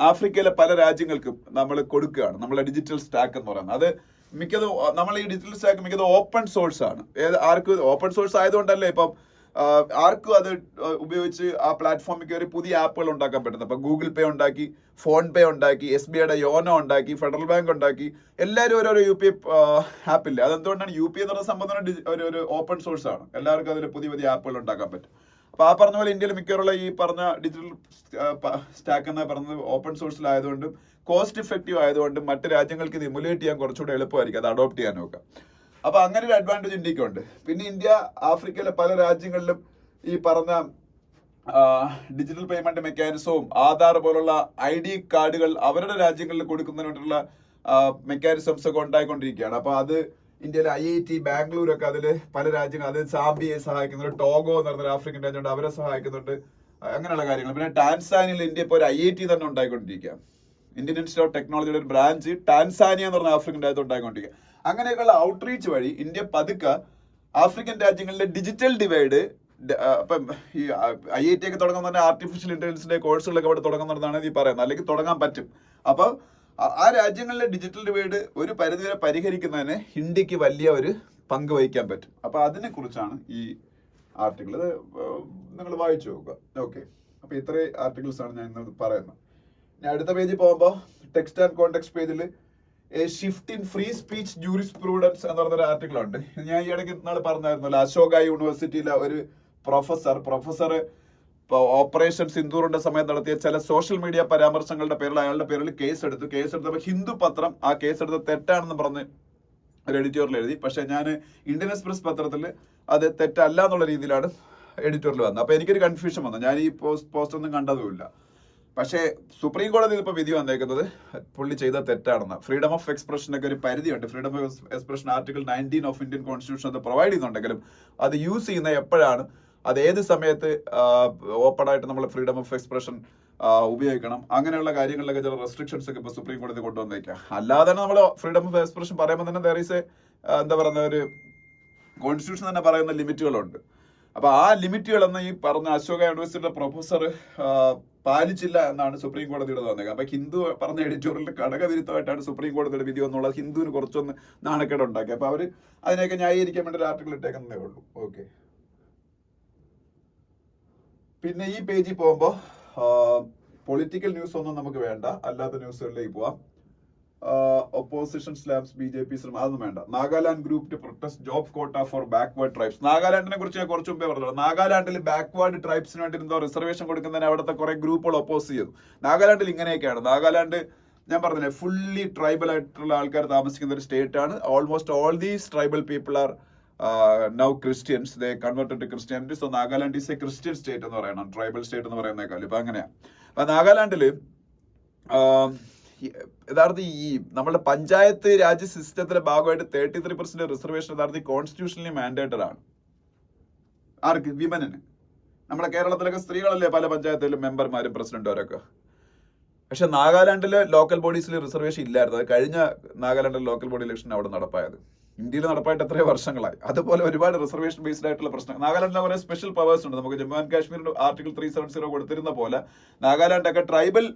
ആഫ്രിക്കയിലെ പല രാജ്യങ്ങൾക്കും നമ്മൾ കൊടുക്കുകയാണ്. നമ്മളെ ഡിജിറ്റൽ സ്റ്റാക്ക് എന്ന് പറയുന്നത് അത് മിക്കതും നമ്മൾ ഈ ഡിജിറ്റൽ സ്റ്റാക്ക് മിക്കതും ഓപ്പൺ സോഴ്സ് ആണ്. ആർക്കും ഓപ്പൺ സോഴ്സ് ആയതുകൊണ്ടല്ലേ ഇപ്പം ആർക്കും അത് ഉപയോഗിച്ച് ആ പ്ലാറ്റ്ഫോമിൽ കയറി പുതിയ ആപ്പുകൾ ഉണ്ടാക്കാൻ പറ്റുന്നത്. ഇപ്പൊ ഗൂഗിൾ പേ ഉണ്ടാക്കി, ഫോൺ പേ ഉണ്ടാക്കി, SBIയുടെ യോനോ ഉണ്ടാക്കി, ഫെഡറൽ ബാങ്ക് ഉണ്ടാക്കി, എല്ലാവരും ഓരോരോ UPI ആപ്പില്ല. അതെന്തുകൊണ്ടാണ്? UPI എന്ന് പറയുന്ന സംബന്ധം ഒരു ഓപ്പൺ സോഴ്സ് ആണ്. എല്ലാവർക്കും അതിൽ പുതിയ പുതിയ ആപ്പുകൾ ഉണ്ടാക്കാൻ പറ്റും. അപ്പൊ ആ പറഞ്ഞ പോലെ ഇന്ത്യയിൽ മിക്കവാറുള്ള ഈ പറഞ്ഞ ഡിജിറ്റൽ സ്റ്റാക്ക് എന്ന് പറയുന്നത് ഓപ്പൺ സോഴ്സിലായതുകൊണ്ടും കോസ്റ്റ് ഇഫക്റ്റീവ് ആയതുകൊണ്ടും മറ്റ് രാജ്യങ്ങൾക്ക് ഇത് ഇമുലേറ്റ് ചെയ്യാൻ കുറച്ചുകൂടെ എളുപ്പമായിരിക്കും, അത് അഡോപ്റ്റ് ചെയ്യാനൊക്കെ. അപ്പൊ അങ്ങനെ ഒരു അഡ്വാൻറ്റേജ് ഇന്ത്യക്കുണ്ട്. പിന്നെ ഇന്ത്യ ആഫ്രിക്കയിലെ പല രാജ്യങ്ങളിലും ഈ പറഞ്ഞ ഡിജിറ്റൽ പേയ്മെന്റ് മെക്കാനിസവും ആധാർ പോലുള്ള ID കാർഡുകൾ അവരുടെ രാജ്യങ്ങളിൽ കൊടുക്കുന്നതിന് വേണ്ടിയുള്ള മെക്കാനിസംസ് ഒക്കെ ഉണ്ടായിക്കൊണ്ടിരിക്കുകയാണ്. അപ്പൊ അത് ഇന്ത്യയിലെ IIT ബാംഗ്ലൂരൊക്കെ അതിൽ പല രാജ്യങ്ങൾ, അത് സാംബിയയെ സഹായിക്കുന്നുണ്ട്, ടോഗോ എന്ന് പറഞ്ഞൊരു ആഫ്രിക്കൻ രാജ്യമുണ്ട്, അവരെ സഹായിക്കുന്നുണ്ട്, അങ്ങനെയുള്ള കാര്യങ്ങൾ. പിന്നെ ടാൻസാനിയയിൽ ഇന്ത്യ ഇപ്പോൾ ഒരു IIT തന്നെ ഉണ്ടായിക്കൊണ്ടിരിക്കുക. ഇന്ത്യൻ ഇൻസ്റ്റിറ്റ്യൂട്ട് ഓഫ് ടെക്നോളജിയുടെ ഒരു ബ്രാഞ്ച് ടാൻസാനിയ എന്ന് പറഞ്ഞ ആഫ്രിക്കൻ രാജ്യത്ത് ഉണ്ടായിക്കൊണ്ടിരിക്കുക. അങ്ങനെയൊക്കെയുള്ള ഔട്ട്റീച്ച് വഴി ഇന്ത്യ പതുക്കെ ആഫ്രിക്കൻ രാജ്യങ്ങളിലെ ഡിജിറ്റൽ ഡിവൈഡ് ഇപ്പം ഈ IIT ഒക്കെ തുടങ്ങുന്ന ആർട്ടിഫിഷ്യൽ ഇന്റലിജൻസിന്റെ കോഴ്സുകളൊക്കെ അവിടെ തുടങ്ങുന്നതാണ് ഈ പറയുന്നത്, അല്ലെങ്കിൽ തുടങ്ങാൻ പറ്റും. അപ്പൊ ആ രാജ്യങ്ങളിലെ ഡിജിറ്റൽ ഡിവൈഡ് ഒരു പരിധിവരെ പരിഹരിക്കുന്നതിന് ഇന്ത്യക്ക് വലിയ ഒരു പങ്ക് വഹിക്കാൻ പറ്റും. അപ്പൊ അതിനെ കുറിച്ചാണ് ഈ ആർട്ടിക്കിൾ. അത് നിങ്ങൾ വായിച്ചു നോക്കുക. ഓക്കെ, അപ്പൊ ഇത്രയും ആർട്ടിക്കിൾസ് ആണ് ഞാൻ ഇന്ന് പറയുന്നത്. ഞാൻ അടുത്ത പേജിൽ പോകുമ്പോൾ ടെക്സ്റ്റ് ആൻഡ് കോണ്ടെക്സ്റ്റ് പേജിൽ A shift in free speech jurisprudence എന്ന് പറഞ്ഞൊരു ആർട്ടിക്കിൾ ഉണ്ട്. ഞാൻ ഈ ഇടയ്ക്ക് ഇന്നാൾ പറഞ്ഞായിരുന്നല്ലോ, അശോക യൂണിവേഴ്സിറ്റിയിലെ ഒരു പ്രൊഫസർ ഓപ്പറേഷൻ സിന്ദൂറിന്റെ സമയത്ത് നടത്തിയ ചില സോഷ്യൽ മീഡിയ പരാമർശങ്ങളുടെ പേരിൽ അയാളുടെ പേരിൽ കേസെടുത്തപ്പോൾ ഹിന്ദു പത്രം ആ കേസെടുത്ത് തെറ്റാണെന്ന് പറഞ്ഞ് ഒരു എഡിറ്റോറിയൽ എഴുതി. പക്ഷെ ഞാൻ ഇന്ത്യൻ എക്സ്പ്രസ് പത്രത്തിൽ അത് തെറ്റല്ല എന്നുള്ള രീതിയിലാണ് എഡിറ്റോറിയൽ വന്നത്. അപ്പൊ എനിക്കൊരു കൺഫ്യൂഷൻ വന്നു. ഞാൻ ഈ പോസ്റ്റ് ഒന്നും കണ്ടതുമില്ല. പക്ഷേ സുപ്രീം കോടതി ഇപ്പോൾ വിധി വന്നേക്കുന്നത് പുള്ളി ചെയ്ത തെറ്റാണെന്ന്. ഫ്രീഡം ഓഫ് എക്സ്പ്രഷനൊക്കെ ഒരു പരിധിയുണ്ട്. Freedom of expression article 19 of Indian constitution അത് പ്രൊവൈഡ് ചെയ്യുന്നുണ്ടെങ്കിലും അത് യൂസ് ചെയ്യുന്ന എപ്പോഴാണ്, അത് ഏത് സമയത്ത് ഓപ്പൺ ആയിട്ട് നമ്മൾ ഫ്രീഡം ഓഫ് എക്സ്പ്രഷൻ ഉപയോഗിക്കണം, അങ്ങനെയുള്ള കാര്യങ്ങളിലൊക്കെ ചില റെസ്ട്രിക്ഷൻസ് ഒക്കെ ഇപ്പോൾ സുപ്രീം കോടതി കൊണ്ടുവന്നേക്കാം. അല്ലാതെ തന്നെ നമ്മൾ ഫ്രീഡം ഓഫ് എക്സ്പ്രഷൻ പറയുമ്പോൾ തന്നെ there is a എന്താ പറയുന്ന ഒരു കോൺസ്റ്റിറ്റ്യൂഷൻ തന്നെ പറയുന്ന ലിമിറ്റുകളുണ്ട്. അപ്പൊ ആ ലിമിറ്റുകളെന്ന് ഈ പറഞ്ഞ അശോക യൂണിവേഴ്സിറ്റിയുടെ പ്രൊഫസർ പാലിച്ചില്ല എന്നാണ് സുപ്രീം കോടതിയുടെ തോന്നുന്നത്. അപ്പൊ ഹിന്ദു പറഞ്ഞ എഡിറ്റോറിയലിന്റെ ഘടകവിരുദ്ധമായിട്ടാണ് സുപ്രീം കോടതിയുടെ വിധി എന്നുള്ളത് ഹിന്ദുവിന് കുറച്ചൊന്ന് നാണക്കേട് ഉണ്ടാക്കി. അപ്പൊ അവര് അതിനെയൊക്കെ ന്യായീകരിക്കാൻ വേണ്ടി ഒരു ആർട്ടിക്കിൾ ഇട്ടേക്കുന്നതേ ഉള്ളൂ. ഓക്കെ, പിന്നെ ഈ പേജിൽ പോകുമ്പോ പൊളിറ്റിക്കൽ ന്യൂസ് ഒന്നും നമുക്ക് വേണ്ട, അല്ലാത്ത ന്യൂസുകളിലേക്ക് പോവാം. ഒപ്പോസിഷൻ സ്ലാബ്സ് BJP ശ്രമം, അതൊന്നും വേണ്ട. Nagaland group to protest job quota for backward tribes. നാഗാലാൻഡിനെ കുറിച്ച് ഞാൻ കുറച്ച് മുമ്പേ പറഞ്ഞത്. നാഗാലാൻഡിൽ ബാക്ക്വേർഡ് ട്രൈബ്സിന് വേണ്ടി എന്തോ റിസർവേഷൻ കൊടുക്കുന്നതിന് അവിടുത്തെ കുറെ ഗ്രൂപ്പുകൾ ഒപ്പോസ് ചെയ്തു. നാഗാലാൻഡിൽ ഇങ്ങനെയൊക്കെയാണ്. നാഗാലാൻഡ് ഞാൻ പറഞ്ഞില്ലേ ഫുള്ളി ട്രൈബൽ ആയിട്ടുള്ള ആൾക്കാർ താമസിക്കുന്ന ഒരു സ്റ്റേറ്റ് ആണ്. Almost all these tribal people are now Christians. They converted to Christianity. So Nagaland is a Christian state എന്ന് പറയണം, ട്രൈബൽ സ്റ്റേറ്റ് എന്ന് പറയുന്നേക്കാൾ. ഇപ്പൊ അങ്ങനെയാ. അപ്പൊ നാഗാലാൻഡില് യഥാർത്ഥ ഈ നമ്മുടെ പഞ്ചായത്ത് രാജ് സിസ്റ്റത്തിന്റെ ഭാഗമായിട്ട് 33% റിസർവേഷൻ യഥാർത്ഥ കോൺസ്റ്റിറ്റ്യൂഷണലി മാൻഡേറ്റഡ് ആണ്. ആർക്ക്? വിമനിന്. നമ്മുടെ കേരളത്തിലൊക്കെ സ്ത്രീകളല്ലേ പല പഞ്ചായത്തിലും മെമ്പർമാരും പ്രസിഡന്റുമാരൊക്കെ. പക്ഷെ നാഗാലാൻഡിലെ ലോക്കൽ ബോഡീസിൽ റിസർവേഷൻ ഇല്ലായിരുന്നു. അത് കഴിഞ്ഞ നാഗാലാൻഡിലെ ലോക്കൽ ബോഡി ഇലക്ഷൻ അവിടെ നടപ്പായത്. ഇന്ത്യയിൽ നടപ്പായിട്ട് എത്രയോ വർഷങ്ങളായി. അതുപോലെ ഒരുപാട് റിസർവേഷൻ ബേസ്ഡ് ആയിട്ടുള്ള പ്രശ്നം. നാഗാലാൻഡിലെ കുറെ സ്പെഷ്യൽ പവേഴ്സ് ഉണ്ട്. നമുക്ക് ജമ്മു ആൻഡ് കാശ്മീരിന്റെ ആർട്ടിക്കിൾ 370 കൊടുത്തിരുന്ന പോലെ നാഗാലാൻഡൊക്കെ ട്രൈബൽ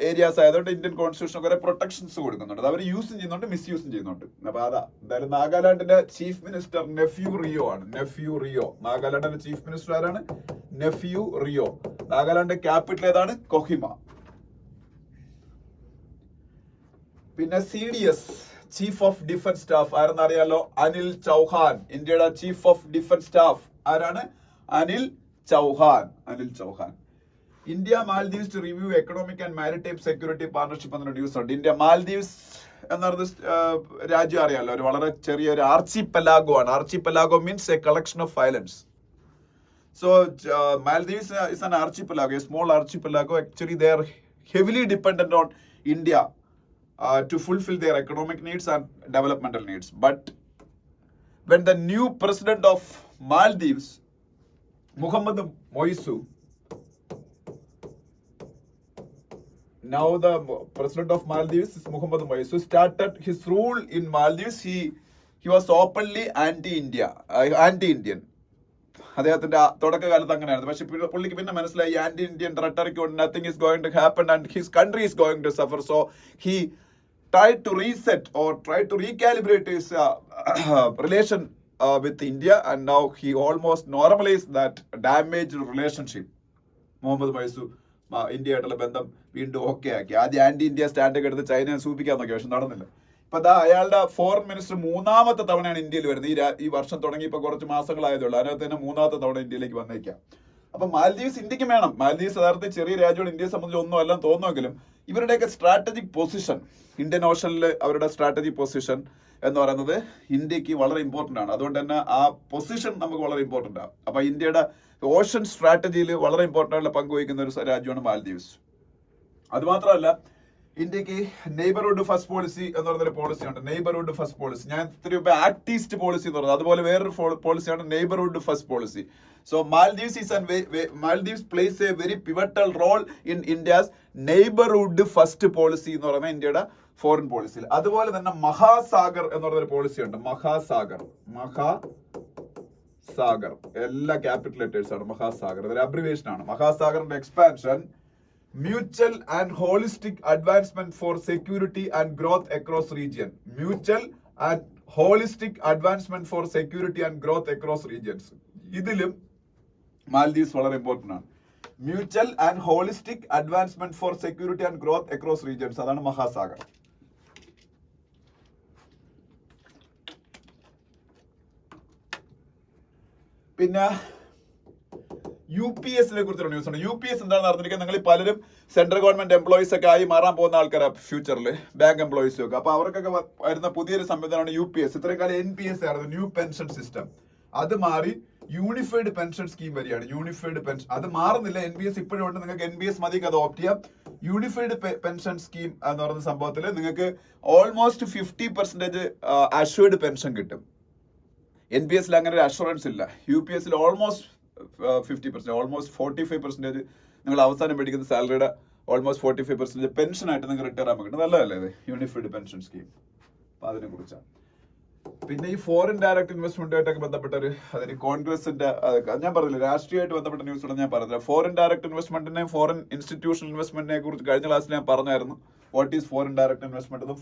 ഏരിയാസ് ആയതുകൊണ്ട് ഇന്ത്യൻ കോൺസ്റ്റിറ്റ്യൂഷൻ കുറെ പ്രൊട്ടക്ഷൻസ് കൊടുക്കുന്നുണ്ട്. അത് അവർ യൂസും ചെയ്യുന്നുണ്ട്, മിസ്യൂസും ചെയ്യുന്നുണ്ട്. അപ്പൊ അതാ എന്തായാലും നാഗാലാൻഡിന്റെ ചീഫ് മിനിസ്റ്റർ നെഫ്യൂ റിയോ ആണ്. നെഫ്യൂ റിയോ നാഗാലാൻഡിന്റെ ചീഫ് മിനിസ്റ്റർ ആരാണ്? നെഫ്യൂ റിയോ. നാഗാലാൻഡ് ക്യാപിറ്റൽ ഏതാണ്? കൊഹിമ. പിന്നെ CDS chief of defence staff ആരെന്ന് അറിയാലോ? അനിൽ ചൗഹാൻ. ഇന്ത്യയുടെ ചീഫ് ഓഫ് ഡിഫൻസ് സ്റ്റാഫ് ആരാണ്? Anil Chauhan. Anil Chauhan. India Maldives to review economic and maritime security partnership എന്നൊരു ന്യൂസ് ഉണ്ട്. ഇന്ത്യ മാൽദീവ്സ് എന്ന് പറയുന്നത് രാജ്യം അറിയാലോ, ഒരു വളരെ ചെറിയൊരു ആർച്ചിപെലാഗോ ആണ്. Archipelago means a collection of islands. So Maldives is an archipelago, a small archipelago. Actually they are heavily dependent on India to fulfill their economic needs and developmental needs. But when the new president of Maldives, Mohammed Moisu, now the president of Maldives is Mohammed Moisu, started his rule in Maldives. He was openly anti-Indian. അദ്ദേഹത്തിന്റെ തുടക്കകാലത്ത് അങ്ങനെയായിരുന്നു. പക്ഷെ പുള്ളിക്ക് പിന്നെ മനസ്സിലായി anti Indian rhetoric കൊണ്ട് nothing is going to happen and his country is going to suffer. So he tried to reset or tried to recalibrate his relation with India, and now he almost normalized that damaged relationship. Mohamed Muizzu ഇന്ത്യയായിട്ടുള്ള ബന്ധം വീണ്ടും okay ആക്കി. ആദ്യം anti India സ്റ്റാൻഡൊക്കെ എടുത്ത് ചൈനയെ സൂപ്പിക്കാൻ നോക്കി, പക്ഷെ നടന്നില്ല. ഇപ്പൊ അയാളുടെ ഫോറിൻ മിനിസ്റ്റർ 3ാമത്തെ തവണയാണ് ഇന്ത്യയിൽ വരുന്നത്. ഈ വർഷം തുടങ്ങി ഇപ്പൊ കുറച്ച് മാസങ്ങളായതേ ഉള്ളൂ. അതിനകത്ത് തന്നെ 3ാമത്തെ തവണ ഇന്ത്യയിലേക്ക് വന്നേക്കാം. അപ്പൊ മാൽദീവ്സ് ഇന്ത്യക്ക് വേണം. മാൽദീവ്സ് യഥാർത്ഥത്തിൽ ചെറിയ രാജ്യമാണ്, ഇന്ത്യയെ സംബന്ധിച്ച് ഒന്നും എല്ലാം തോന്നുമെങ്കിലും ഇവരുടെയൊക്കെ സ്ട്രാറ്റജിക് പൊസിഷൻ, ഇന്ത്യൻ ഓഷനിൽ അവരുടെ സ്ട്രാറ്റജിക് പൊസിഷൻ എന്ന് പറയുന്നത് ഇന്ത്യക്ക് വളരെ ഇമ്പോർട്ടന്റ് ആണ്. അതുകൊണ്ട് തന്നെ ആ പൊസിഷൻ നമുക്ക് വളരെ ഇമ്പോർട്ടന്റ് ആണ്. അപ്പൊ ഇന്ത്യയുടെ ഓഷൻ സ്ട്രാറ്റജിയിൽ വളരെ ഇമ്പോർട്ടന്റ് ആയിട്ടുള്ള പങ്കുവഹിക്കുന്ന ഒരു രാജ്യമാണ് മാൽദീവ്സ്. അതുമാത്രമല്ല ഇന്ത്യക്ക് നെയ്ബർഹുഡ് ഫസ്റ്റ് പോളിസി എന്ന് പറയുന്നൊരു പോളിസി ഉണ്ട്. നെയ്ബർഹുഡ് ഫസ്റ്റ് പോളിസി, ഞാൻ ഇത്തിരി ആക്ട് ഈസ്റ്റ് പോളിസി എന്ന് പറയുന്നത് അതുപോലെ വേറൊരു പോളിസിയാണ് neighbourhood first policy. So Maldives plays a very pivotal role in India's neighbourhood first policy എന്ന് പറയുന്ന ഇന്ത്യയുടെ ഫോറിൻ പോളിസിയിൽ. അതുപോലെ തന്നെ മഹാസാഗർ എന്ന് പറയുന്നൊരു പോളിസി ഉണ്ട്. മഹാസാഗർ എല്ലാ ക്യാപിറ്റൽ ലെറ്റേഴ്സ് ആണ്. മഹാസാഗർ അതൊരു അബ്രിവേഷൻ ആണ്. മഹാസാഗറിന്റെ expansion mutual and holistic advancement for security and growth across region. Mutual and holistic advancement for security and growth across regions. ഇതിലും മാൽദീവ്സ് വളരെ ഇമ്പോർട്ടന്റ് ആണ്. Mutual and holistic advancement for security and growth across regions, അതാണ് മഹാസാഗർ. പിന്നെ UPS കുറിച്ചുള്ള news ഉണ്ട്. UPS എന്താണെന്ന് അറിഞ്ഞിരിക്കുന്നത് നിങ്ങൾ പലരും സെൻട്രൽ ഗവൺമെന്റ് എംപ്ലോയീസ് ഒക്കെ ആയി മാറാൻ പോകുന്ന ആൾക്കാരാണ് ഫ്യൂച്ചറിൽ, ബാങ്ക് എംപ്ലോയീസും ഒക്കെ. അപ്പൊ അവർക്കൊക്കെ വരുന്ന പുതിയൊരു സംവിധാനമാണ് UPS. ഇത്രയും കാലം NPS ആയിരുന്നു, ന്യൂ പെൻഷൻ സിസ്റ്റം. അത് മാറി യൂണിഫൈഡ് പെൻഷൻ സ്കീം വരികയാണ്. യൂണിഫൈഡ് പെൻഷൻ അത് മാറുന്നില്ല, NPS ഇപ്പോഴും ഉണ്ട്. നിങ്ങൾക്ക് NPS മതി, അത് ഓപ്റ്റ് ചെയ്യാം. യൂണിഫൈഡ് പെൻഷൻ സ്കീം എന്ന് പറയുന്ന സംഭവത്തിൽ നിങ്ങൾക്ക് ഓൾമോസ്റ്റ് 50% അഷ്വേർഡ് പെൻഷൻ കിട്ടും. NPS അങ്ങനെ ഒരു അഷുറൻസ് ഇല്ല. UPS ഓൾമോസ്റ്റ് 50%, ഓൾമോസ്റ്റ് 45% നിങ്ങൾ അവസാനം മേടിക്കുന്ന സാലറിയുടെ ഓൾമോസ്റ്റ് 45% പെൻഷനായിട്ട് നിങ്ങൾക്ക് റിട്ടയർ ആകാൻ കിട്ടും. നല്ലതല്ലേ ഇത് യൂണിഫൈഡ് പെൻഷൻ സ്കീം? അപ്പൊ അതിനെ കുറിച്ചാണ്. പിന്നെ ഈ ഫോറിൻ ഡയറക്ട് ഇൻവെസ്റ്റ്മെന്റുമായിട്ടൊക്കെ ബന്ധപ്പെട്ട അതിന് കോൺഗ്രസിന്റെ ഞാൻ പറഞ്ഞില്ല, രാഷ്ട്രീയമായിട്ട് ബന്ധപ്പെട്ട ന്യൂസ് ഞാൻ പറഞ്ഞില്ല. ഫോറിൻ ഡയറക്ട് ഇൻവെസ്റ്റ്മെന്റിനെയും ഫോറിൻ ഇൻസ്റ്റിറ്റ്യൂഷണൽ ഇൻവെസ്റ്റ്മെന്റിനെ കുറിച്ച് കഴിഞ്ഞ ക്ലാസ്സിൽ ഞാൻ പറഞ്ഞായിരുന്നു. What is foreign direct investment എന്നും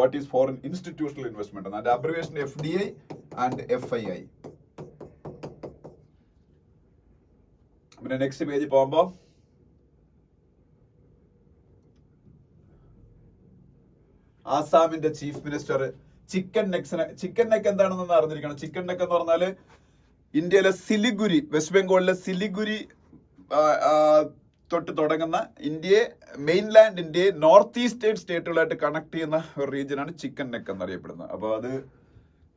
what is foreign institutional investment എന്നും. അതിന്റെ അബ്രിവേഷൻ FDI ആൻഡ് FII. പിന്നെ നെക്സ്റ്റ് പേജിൽ പോകുമ്പോ ആസാമിന്റെ ചീഫ് മിനിസ്റ്റർ ചിക്കൻ നെക്ക് എന്താണെന്ന് അറിഞ്ഞിരിക്കണം. ചിക്കൻ നെക്ക് എന്ന് പറഞ്ഞാല് ഇന്ത്യയിലെ സിലിഗുരി, വെസ്റ്റ് ബംഗാളിലെ സിലിഗുരി തൊട്ട് തുടങ്ങുന്ന ഇന്ത്യയെ മെയിൻലാൻഡ് ഇന്ത്യയെ നോർത്ത് ഈസ്റ്റേൺ സ്റ്റേറ്റുകളായിട്ട് കണക്ട് ചെയ്യുന്ന ഒരു റീജിയനാണ് ചിക്കൻ നെക്ക് എന്നറിയപ്പെടുന്നത്. അപ്പോൾ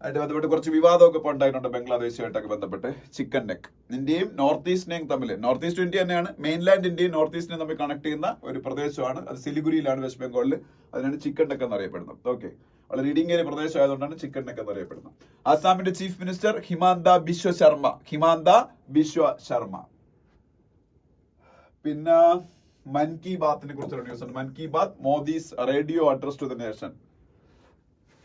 ആയിട്ട് ബന്ധപ്പെട്ട് കുറച്ച് വിവാദമൊക്കെ ഇപ്പോൾ ഉണ്ടായിട്ടുണ്ട് ബംഗ്ലാദേശുമായിട്ടൊക്കെ ബന്ധപ്പെട്ട്. ചിക്കൻ നെക്ക് ഇന്ത്യയും നോർത്ത് ഈസ്റ്റിനെയും തമ്മിൽ, നോർത്ത് ഈസ്റ്റ് ഇന്ത്യ തന്നെയാണ്, മെയിൻലാൻഡ് ഇന്ത്യയും നോർത്ത് ഈസ്റ്റിനെയും തമ്മിൽ കണക്ട് ചെയ്യുന്ന ഒരു പ്രദേശമാണ്. അത് സിലിഗുരിയിലാണ്, വെസ്റ്റ് ബംഗാളിൽ. അതിനാണ് ചിക്കൻ നെക്ക് എന്നറിയപ്പെടുന്നത്. ഓക്കെ, വളരെ ഇടുങ്ങിയ പ്രദേശം ആയതുകൊണ്ടാണ് ചിക്കൻ നെക്ക് എന്നറിയപ്പെടുന്നത്. ആസാമിന്റെ ചീഫ് മിനിസ്റ്റർ ഹിമാന്ത ബിശ്വ ശർമ്മ. പിന്നെ മൻ കി ബാത്തിനെ കുറിച്ചുള്ള ന്യൂസ് ഉണ്ട്. Mann Ki Baat, Modi's radio address to the nation.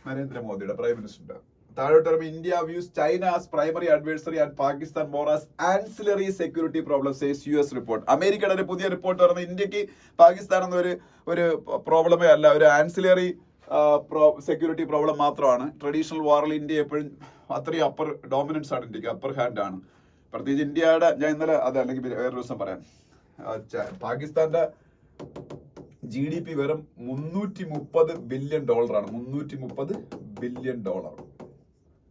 നരേന്ദ്രമോദിയുടെ പ്രൈം മിനിസ്റ്റർ താഴോട്ട് വരുമ്പോൾ India views China as primary adversary and Pakistan more as ancillary security problem says US റിപ്പോർട്ട്. അമേരിക്കയുടെ ഒരു പുതിയ റിപ്പോർട്ട് പറയുന്നത് ഇന്ത്യക്ക് പാകിസ്ഥാൻ എന്ന ഒരു പ്രോബ്ലമേ അല്ല, ഒരു ആൻസിലറി സെക്യൂരിറ്റി പ്രോബ്ലം മാത്രമാണ്. ട്രഡീഷണൽ വാറിൽ ഇന്ത്യ എപ്പോഴും അത്രയും അപ്പർ ഡോമിനൻസ് ആണ്, ഇന്ത്യക്ക് അപ്പർ ഹാൻഡ് ആണ്. പ്രത്യേകിച്ച് ഇന്ത്യയുടെ, ഞാൻ ഇന്നലെ അല്ലെങ്കിൽ വേറൊരു ദിവസം പറയാം, പാകിസ്ഥാന്റെ GDP വെറും $330 ബില്യൺ ആണ്. $330 ബില്യൺ.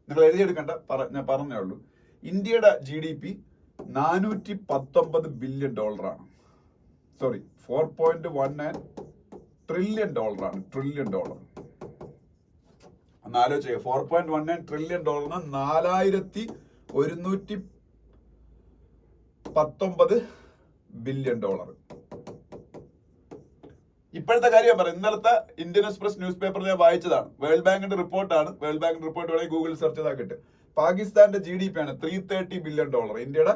നിങ്ങൾ എഴുതിയെടുക്കണ്ട, ഞാൻ പറഞ്ഞേ ഉള്ളൂ. ഇന്ത്യയുടെ GDP $419 ബില്യൺ ആണ്. സോറി, $4.19 ട്രില്യൺ ആണ്. ട്രില്യൺ. എന്നാലോചിക്കുക, $4.19 trillion 4119 billion. ഇപ്പോഴത്തെ കാര്യം പറയാം. ഇന്നലത്തെ ഇന്ത്യൻ എക്സ്പ്രസ് ന്യൂസ് പേപ്പർ ഞാൻ വായിച്ചതാണ്. വേൾഡ് ബാങ്കിന്റെ റിപ്പോർട്ടാണ്. വേൾഡ് ബാങ്കിന്റെ റിപ്പോർട്ട് വേണമെങ്കിൽ ഗൂഗിൾ സെർച്ച് ചെയ്താൽ കിട്ടും. പാകിസ്ഥാന്റെ GDP ആണ് $330 ബില്യൺ. ഇന്ത്യയുടെ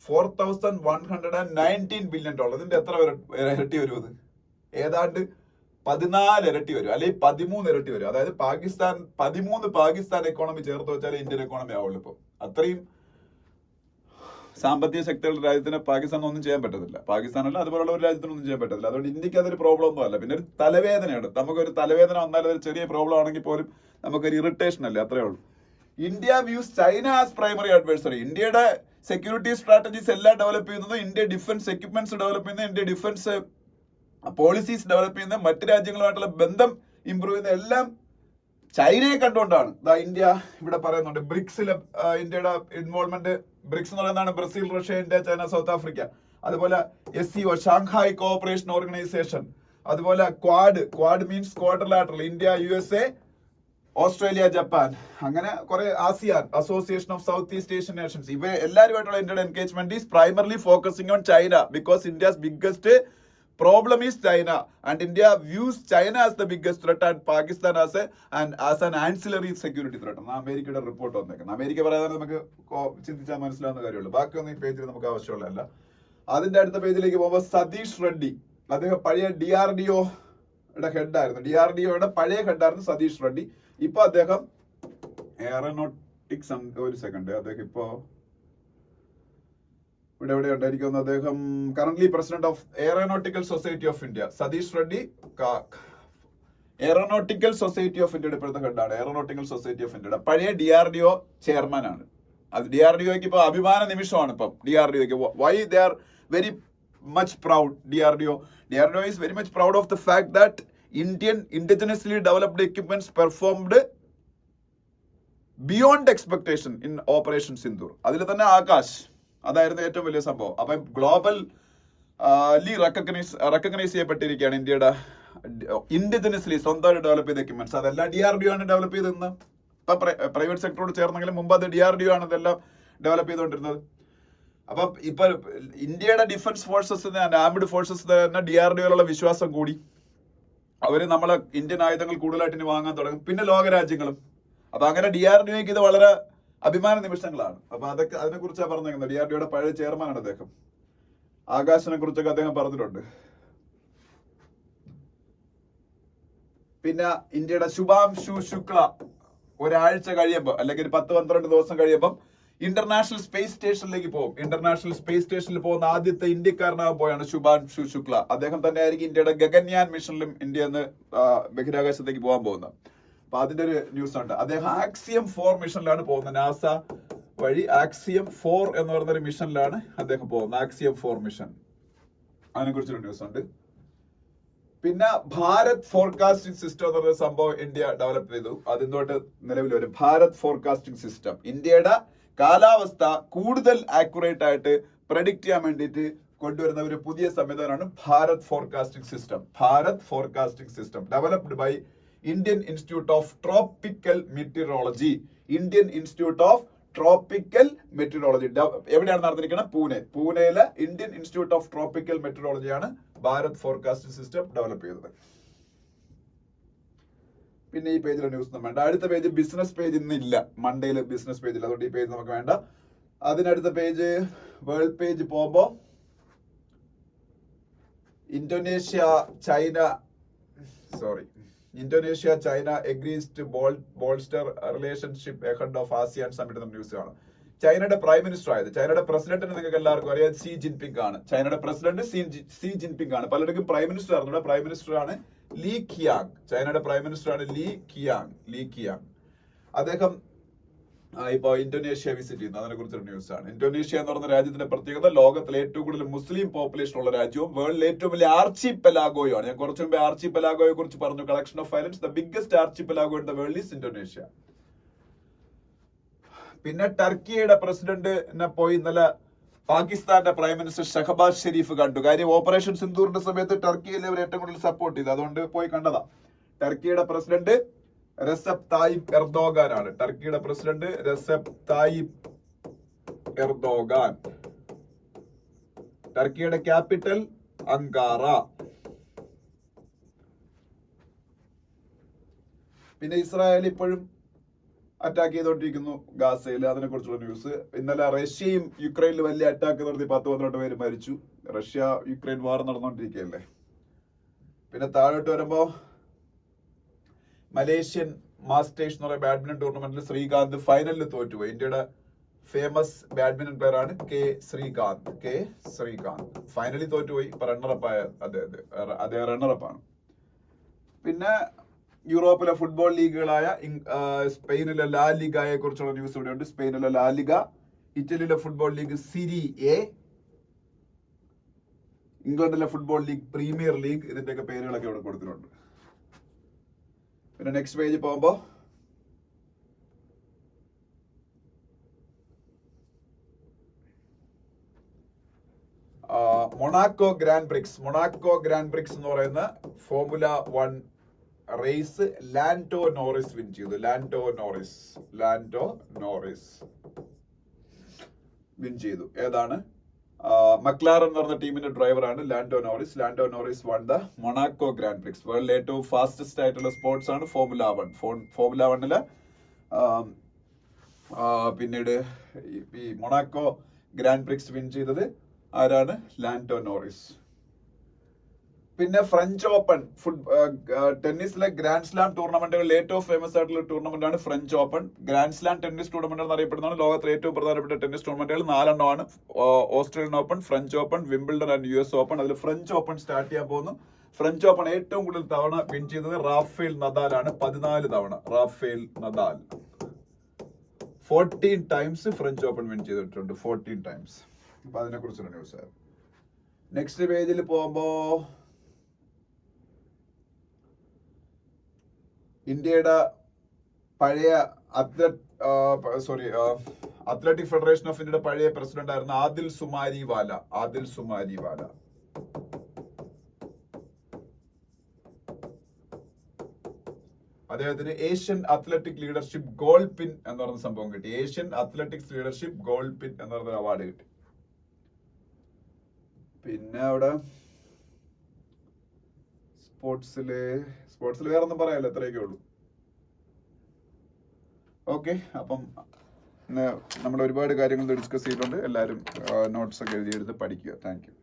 4119 ബില്യൺ. ഇതിന്റെ എത്ര ഇരട്ടി വരും? ഇത് ഏതാണ്ട് 14 ഇരട്ടി വരും, അല്ലെങ്കിൽ 13 ഇരട്ടി വരും. അതായത് 13 പാകിസ്ഥാൻ എക്കോണമി ചേർത്ത് വെച്ചാൽ ഇന്ത്യൻ എക്കോണമി ആവുള്ളൂ. ഇപ്പൊ അത്രയും സാമ്പത്തിക ശക്തികളുടെ രാജ്യത്തിന് പാകിസ്ഥാൻ ഒന്നും ചെയ്യാൻ പറ്റത്തില്ല. പാകിസ്ഥാനല്ല, അതുപോലുള്ള ഒരു രാജ്യത്തിനൊന്നും ചെയ്യാൻ പറ്റത്തില്ല. അതുകൊണ്ട് ഇന്ത്യക്ക് അതൊരു പ്രോബ്ലം ഒന്നും അല്ല. പിന്നെ ഒരു തലവേദനയാണ്. നമുക്കൊരു തലവേദന വന്നാൽ അതൊരു ചെറിയ പ്രോബ്ലം ആണെങ്കിൽ പോലും നമുക്കൊരു ഇറിറ്റേഷൻ അല്ലേ, അത്രേ ഉള്ളൂ. India views China as primary advisory. ഇന്ത്യയുടെ സെക്യൂരിറ്റി സ്ട്രാറ്റജീസ് എല്ലാം ഡെവലപ്പ് ചെയ്യുന്നത്, ഇന്ത്യ ഡിഫൻസ് എക്യുപ്മെന്റ്സ് ഡെവലപ്പ് ചെയ്യുന്നത്, ഇന്ത്യ ഡിഫൻസ് പോളിസീസ് ഡെവലപ്പ് ചെയ്യുന്നത്, മറ്റു രാജ്യങ്ങളുമായിട്ടുള്ള ബന്ധം ഇംപ്രൂവ് ചെയ്യുന്ന എല്ലാം ചൈനയെ കണ്ടുകൊണ്ടാണ്. ഇന്ത്യ ഇവിടെ പറയുന്നുണ്ട് ബ്രിക്സിലെ ഇന്ത്യയുടെ ഇൻവോൾവ്മെന്റ്. ബ്രിക്സ് എന്ന് പറയുന്നതാണ് Brazil, Russia, India, China, south Africa. അതുപോലെ SCO, ഷാങ്ഹായ് കോഓപ്പറേഷൻ ഓർഗനൈസേഷൻ. അതുപോലെ quad means quadrilateral, India, USA, Australia, Japan. അങ്ങനെ കുറെ ASEAN, association of south east Asian Nations. ഇവ എല്ലാവരുമായിട്ടുള്ള ഇന്ത്യയുടെ engagement is primarily focusing on China because India's biggest problem is China and India views China as the biggest threat and Pakistan as an ancillary security threat. അമേരിക്കയുടെ report വന്നേക്കുന്നത്. America പറയാതെ നമുക്ക് ചിന്തിച്ചാൽ മനസ്സിലാവുന്ന കാര്യമുള്ളൂ. ബാക്കിയൊന്നും ഈ പേജിൽ നമുക്ക് ആവശ്യമുള്ളതല്ല. അതിന്റെ അടുത്ത പേജിലേക്ക് പോകുമ്പോൾ സതീഷ് റെഡ്ഡി, അദ്ദേഹം പഴയ DRDOയുടെ ഹെഡായിരുന്നു. DRDOയുടെ പഴയ ഹെഡായിരുന്നു സതീഷ് റെഡ്ഡി. ഇപ്പൊ അദ്ദേഹം എയറോനോട്ടിക്സ്, ഒരു സെക്കൻഡ്, അദ്ദേഹം ഇപ്പോ ഇവിടെ ഉണ്ടായിരിക്കുന്നത്. അദ്ദേഹം currently president of Aeronautical Society of India. Satish Reddy Aeronautical Society of ഇന്ത്യയുടെ ഇപ്പോഴത്തെ ഹെഡാണ്. എയറോനോട്ടിക്കൽ സൊസൈറ്റി ഓഫ് ഇന്ത്യയുടെ പഴയ DRDO ചെയർമാൻ ആണ്. അത് DRDOയ്ക്ക് ഇപ്പൊ അഭിമാന നിമിഷമാണ്. ഇപ്പം DRDOയ്ക്ക് why they are very much proud. DRDO is very much proud of the fact that Indian indigenously developed equipments performed beyond expectation in Operation Sindoor. അതിൽ തന്നെ ആകാശ് അതായിരുന്നു ഏറ്റവും വലിയ സംഭവം. അപ്പൊ ഗ്ലോബൽ റെക്കഗ്നൈസ് ചെയ്യപ്പെട്ടിരിക്കുകയാണ് ഇന്ത്യയുടെ ഇൻഡിജിനസ്ലി സ്വന്തമായിട്ട് ഡെവലപ്പ് ചെയ്ത എക്യുപ്മെന്റ്സ്. അതെല്ലാം DRDO ആണ് ഡെവലപ്പ് ചെയ്തെന്ന്. ഇപ്പൊ പ്രൈവറ്റ് സെക്ടറോട് ചേർന്നെങ്കിലും മുമ്പ് അത് DRDO ആണ് ഇതെല്ലാം ഡെവലപ്പ് ചെയ്തുകൊണ്ടിരുന്നത്. അപ്പം ഇപ്പൊ ഇന്ത്യയുടെ ഡിഫൻസ് ഫോഴ്സസ്, ആംഡ് ഫോഴ്സസ് തന്നെ DRDOയിലുള്ള വിശ്വാസം കൂടി. അവര് നമ്മളെ ഇന്ത്യൻ ആയുധങ്ങൾ കൂടുതലായിട്ട് ഇനി വാങ്ങാൻ തുടങ്ങും. പിന്നെ ലോകരാജ്യങ്ങളും. അപ്പൊ അങ്ങനെ DRDOയ്ക്ക് ഇത് വളരെ അഭിമാന നിമിഷങ്ങളാണ്. അപ്പൊ അതൊക്കെ അതിനെ കുറിച്ചാണ് പറഞ്ഞേക്കുന്നത്. DRDOയുടെ പഴയ ചെയർമാനാണ് അദ്ദേഹം. ആകാശിനെ കുറിച്ചൊക്കെ അദ്ദേഹം പറഞ്ഞിട്ടുണ്ട്. പിന്നെ ഇന്ത്യയുടെ ശുഭാംശു ശുക്ല ഒരാഴ്ച കഴിയുമ്പോൾ, അല്ലെങ്കിൽ 10-12 ദിവസം കഴിയുമ്പോൾ ഇന്റർനാഷണൽ സ്പേസ് സ്റ്റേഷനിലേക്ക് പോകും. ഇന്റർനാഷണൽ സ്പേസ് സ്റ്റേഷനിൽ പോകുന്ന ആദ്യത്തെ ഇന്ത്യക്കാരനാകാൻ പോയാണ് ശുഭാംശു ശുക്ല. അദ്ദേഹം തന്നെ ആയിരിക്കും ഇന്ത്യയുടെ ഗഗൻയാൻ മിഷനിലും ഇന്ത്യ എന്ന് ബഹിരാകാശത്തേക്ക് പോകാൻ പോകുന്നത്. അപ്പൊ അതിന്റെ ഒരു ന്യൂസ് ഉണ്ട്. അദ്ദേഹം ആക്സിയം 4 മിഷനിലാണ് പോകുന്നത്. നാസ വഴി ആക്സിയം 4 എന്ന് പറയുന്ന ഒരു മിഷനിലാണ് അദ്ദേഹം പോകുന്നത്. ആക്സിയം 4 മിഷൻ, അതിനെ കുറിച്ചൊരു ന്യൂസ് ഉണ്ട്. പിന്നെ ഭാരത് ഫോർകാസ്റ്റിംഗ് സിസ്റ്റം എന്ന് പറയുന്ന സംഭവം ഇന്ത്യ ഡെവലപ്പ് ചെയ്തു. അതെന്തോട്ട് നിലവിൽ വരും. ഭാരത് ഫോർകാസ്റ്റിംഗ് സിസ്റ്റം ഇന്ത്യയുടെ കാലാവസ്ഥ കൂടുതൽ ആക്യുറേറ്റ് ആയിട്ട് പ്രഡിക്റ്റ് ചെയ്യാൻ വേണ്ടിയിട്ട് കൊണ്ടുവരുന്ന ഒരു പുതിയ സംവിധാനമാണ് Bharat forecasting system. Bharat forecasting system developed by Indian institute of tropical meteorology. Indian institute of tropical meteorology എവിടെയാണ് നടന്നിരിക്കുന്നത്? പൂനെയിലെ ഇന്ത്യൻ ഇൻസ്റ്റിറ്റ്യൂട്ട് ഓഫ് ട്രോപ്പിക്കൽ മെറ്റീരിയോളജിയാണ് ഭാരത് ഫോർകാസ്റ്റിംഗ് സിസ്റ്റം ഡെവലപ്പ് ചെയ്തത്. പിന്നെ ഈ പേജിലെ ന്യൂസ് ഒന്നും വേണ്ട. അടുത്ത പേജ് ബിസിനസ് പേജ് ഇന്നില്ല. മൺഡേയിൽ ബിസിനസ് പേജിൽ, അതുകൊണ്ട് ഈ പേജ് നമുക്ക് വേണ്ട. അതിനടുത്ത പേജ് വേൾഡ് പേജ് പോകുമ്പോ Indonesia China agrees to bolster relationship ahead of ASEAN summit എന്ന ന്യൂസ് ആണ്. ചൈനയുടെ പ്രൈം മിനിസ്റ്റർ ആയത്, ചൈനയുടെ പ്രസിഡന്റിന് നിങ്ങൾക്ക് എല്ലാവർക്കും അറിയാം, സി ജിൻപിങ് ആണ്. ചൈനയുടെ പ്രസിഡന്റ് സി ജിൻപിങ് ആണ്. പലർക്കും പ്രൈം മിനിസ്റ്റർ ആയിരുന്നു. പ്രൈം മിനിസ്റ്റർ ആണ് ലീ ഖിയാങ്. ചൈനയുടെ പ്രൈം മിനിസ്റ്റർ ആണ് ലീ ഖിയാങ്. അദ്ദേഹം ഇപ്പൊ ഇന്തോനേഷ്യ വിസിറ്റ് ചെയ്യുന്നു. അതിനെ കുറിച്ചൊരു ന്യൂസ് ആണ്. ഇന്തോനേഷ്യ എന്ന് പറയുന്ന രാജ്യത്തിന്റെ പ്രത്യേകത ലോകത്തിലെ ഏറ്റവും കൂടുതൽ മുസ്ലിം പോപ്പുലേഷൻ ഉള്ള രാജ്യവും വേൾഡിലെ ഏറ്റവും വലിയ ആർച്ചിപെലാഗോയും ആണ്. ഞാൻ കുറച്ചു മുമ്പ് ആർച്ചിപെലാഗോയെ കുറിച്ച് പറഞ്ഞു. Collection of islands. The biggest archipelago in the world is Indonesia. പിന്നെ ടർക്കിയുടെ പ്രസിഡന്റിനെ പോയി ഇന്നലെ പാകിസ്ഥാന്റെ പ്രൈം മിനിസ്റ്റർ ഷഹബാസ് ഷെരീഫ് കണ്ടു. കാര്യം ഓപ്പറേഷൻ സിന്ദൂറിന്റെ സമയത്ത് ടർക്കിയിലെ അവർ ഏറ്റവും കൂടുതൽ സപ്പോർട്ട് ചെയ്തു. അതുകൊണ്ട് പോയി കണ്ടതാ. ടർക്കിയുടെ പ്രസിഡന്റ് റെസെപ് തായിപ്പ് എർദോഗാൻ ആണ്. ടർക്കിയുടെ പ്രസിഡന്റ് റെസെപ് തായിപ്പ് എർദോഗാൻ. ടർക്കിയുടെ ക്യാപിറ്റൽ അങ്കാറ. പിന്നെ ഇസ്രായേൽ ഇപ്പോഴും അറ്റാക്ക് ചെയ്തുകൊണ്ടിരിക്കുന്നു ഗാസയിൽ. അതിനെ കുറിച്ചുള്ള ന്യൂസ്. ഇന്നലെ റഷ്യയും യുക്രൈനിൽ വലിയ അറ്റാക്ക് നടത്തി 10-12 പേര് മരിച്ചു. റഷ്യ യുക്രൈൻ വാർ നടന്നുകൊണ്ടിരിക്കുകയല്ലേ. പിന്നെ താഴോട്ട് വരുമ്പോ മലേഷ്യൻ മാസ്റ്റേഴ്സ് എന്ന് പറയുന്ന ബാഡ്മിന്റൺ ടൂർണമെന്റിൽ ശ്രീകാന്ത് ഫൈനലിൽ തോറ്റുപോയി. ഇന്ത്യയുടെ ഫേമസ് ബാഡ്മിന്റൺ പ്ലെയർ ആണ് കെ ശ്രീകാന്ത്. ഫൈനലിൽ തോറ്റുപോയി. ഇപ്പൊ റണ്ണറപ്പായ അദ്ദേഹം റണ്ണറപ്പാണ്. പിന്നെ യൂറോപ്പിലെ ഫുട്ബോൾ ലീഗുകളായ സ്പെയിനിലെ ലാ ലിഗയെ കുറിച്ചുള്ള ന്യൂസ് ഇവിടെയുണ്ട്. സ്പെയിനിലെ ലാ ലിഗ, ഇറ്റലിയിലെ ഫുട്ബോൾ ലീഗ് സിരി എ, ഇംഗ്ലണ്ടിലെ ഫുട്ബോൾ ലീഗ് പ്രീമിയർ ലീഗ്, ഇതിന്റെയൊക്കെ പേരുകളൊക്കെ ഇവിടെ കൊടുത്തിട്ടുണ്ട്. പിന്നെ നെക്സ്റ്റ് പേജ് പോകുമ്പോ മൊണാക്കോ ഗ്രാൻഡ് പ്രിക്സ് എന്ന് പറയുന്ന formula 1 race Lando Norris win ചെയ്തു. ലാൻഡോ നോറിസ് വിൻ ചെയ്തു. ഏതാണ്? മക്ലാറൻ എന്ന് പറഞ്ഞ ടീമിന്റെ ഡ്രൈവറാണ് Lando Norris won the Monaco grand prix. വേൾഡിലെ ഏറ്റവും ഫാസ്റ്റസ്റ്റ് ആയിട്ടുള്ള സ്പോർട്സ് ആണ് ഫോർമുല 1. ഫോർമുല 1 പിന്നീട് ഈ മൊണാക്കോ ഗ്രാൻഡ് പ്രിക്സ് വിൻ ചെയ്തത് ആരാണ്? Lando Norris. പിന്നെ ഫ്രഞ്ച് ഓപ്പൺ ടെന്നീസിലെ ഗ്രാൻഡ് സ്ലാം ടൂർണമെന്റുകളിൽ ഏറ്റവും ഫേമസ് ആയിട്ടുള്ള ടൂർണമെന്റ് ആണ് French open. Grand slam tennis tournament എന്നറിയപ്പെടുന്നതാണ് ലോകത്തിലെ ഏറ്റവും പ്രധാനപ്പെട്ട ടെന്നീസ് ടൂർണമെന്റുകൾ 4 ആണ്. Australian open, French open, Wimbledon and US open. അതിൽ ഫ്രഞ്ച് ഓപ്പൺ സ്റ്റാർട്ട് ചെയ്യാൻ പോകുന്നു. ഫ്രഞ്ച് ഓപ്പൺ ഏറ്റവും കൂടുതൽ തവണ വിൻ ചെയ്തത് റാഫേൽ നദാലാണ്. 14 തവണ Rafael Nadal 14 times French open win ചെയ്തിട്ടുണ്ട്. 14 ടൈംസ്. അപ്പൊ അതിനെ കുറിച്ചുള്ള ന്യൂസ് ആയിരുന്നു. നെക്സ്റ്റ് പേജിൽ പോകുമ്പോ ഇന്ത്യയുടെ പഴയ അത്ലറ്റിക് ഫെഡറേഷൻ ഓഫ് ഇന്ത്യയുടെ പഴയ പ്രസിഡന്റ് ആയിരുന്ന ആദിൽ സുമാരിവാല. അദ്ദേഹത്തിന് ഏഷ്യൻ അത്ലറ്റിക് ലീഡർഷിപ്പ് ഗോൾഡ് പിൻ എന്ന് പറയുന്ന സംഭവം കിട്ടി. ഏഷ്യൻ അത്ലറ്റിക്സ് ലീഡർഷിപ്പ് ഗോൾഡ് പിൻ എന്ന് പറയുന്ന അവാർഡ് കിട്ടി. പിന്നെ അവിടെ സ്പോർട്സില് വേറെ ഒന്നും പറയാമല്ലോ, എത്രയൊക്കെ ഉള്ളൂ. ഓക്കെ, അപ്പം നമ്മൾ ഒരുപാട് കാര്യങ്ങൾ ഡിസ്കസ് ചെയ്തിട്ടുണ്ട്. എല്ലാവരും നോട്ട്സ് ഒക്കെ എഴുതിയെടുത്ത് പഠിക്കുക. Thank you.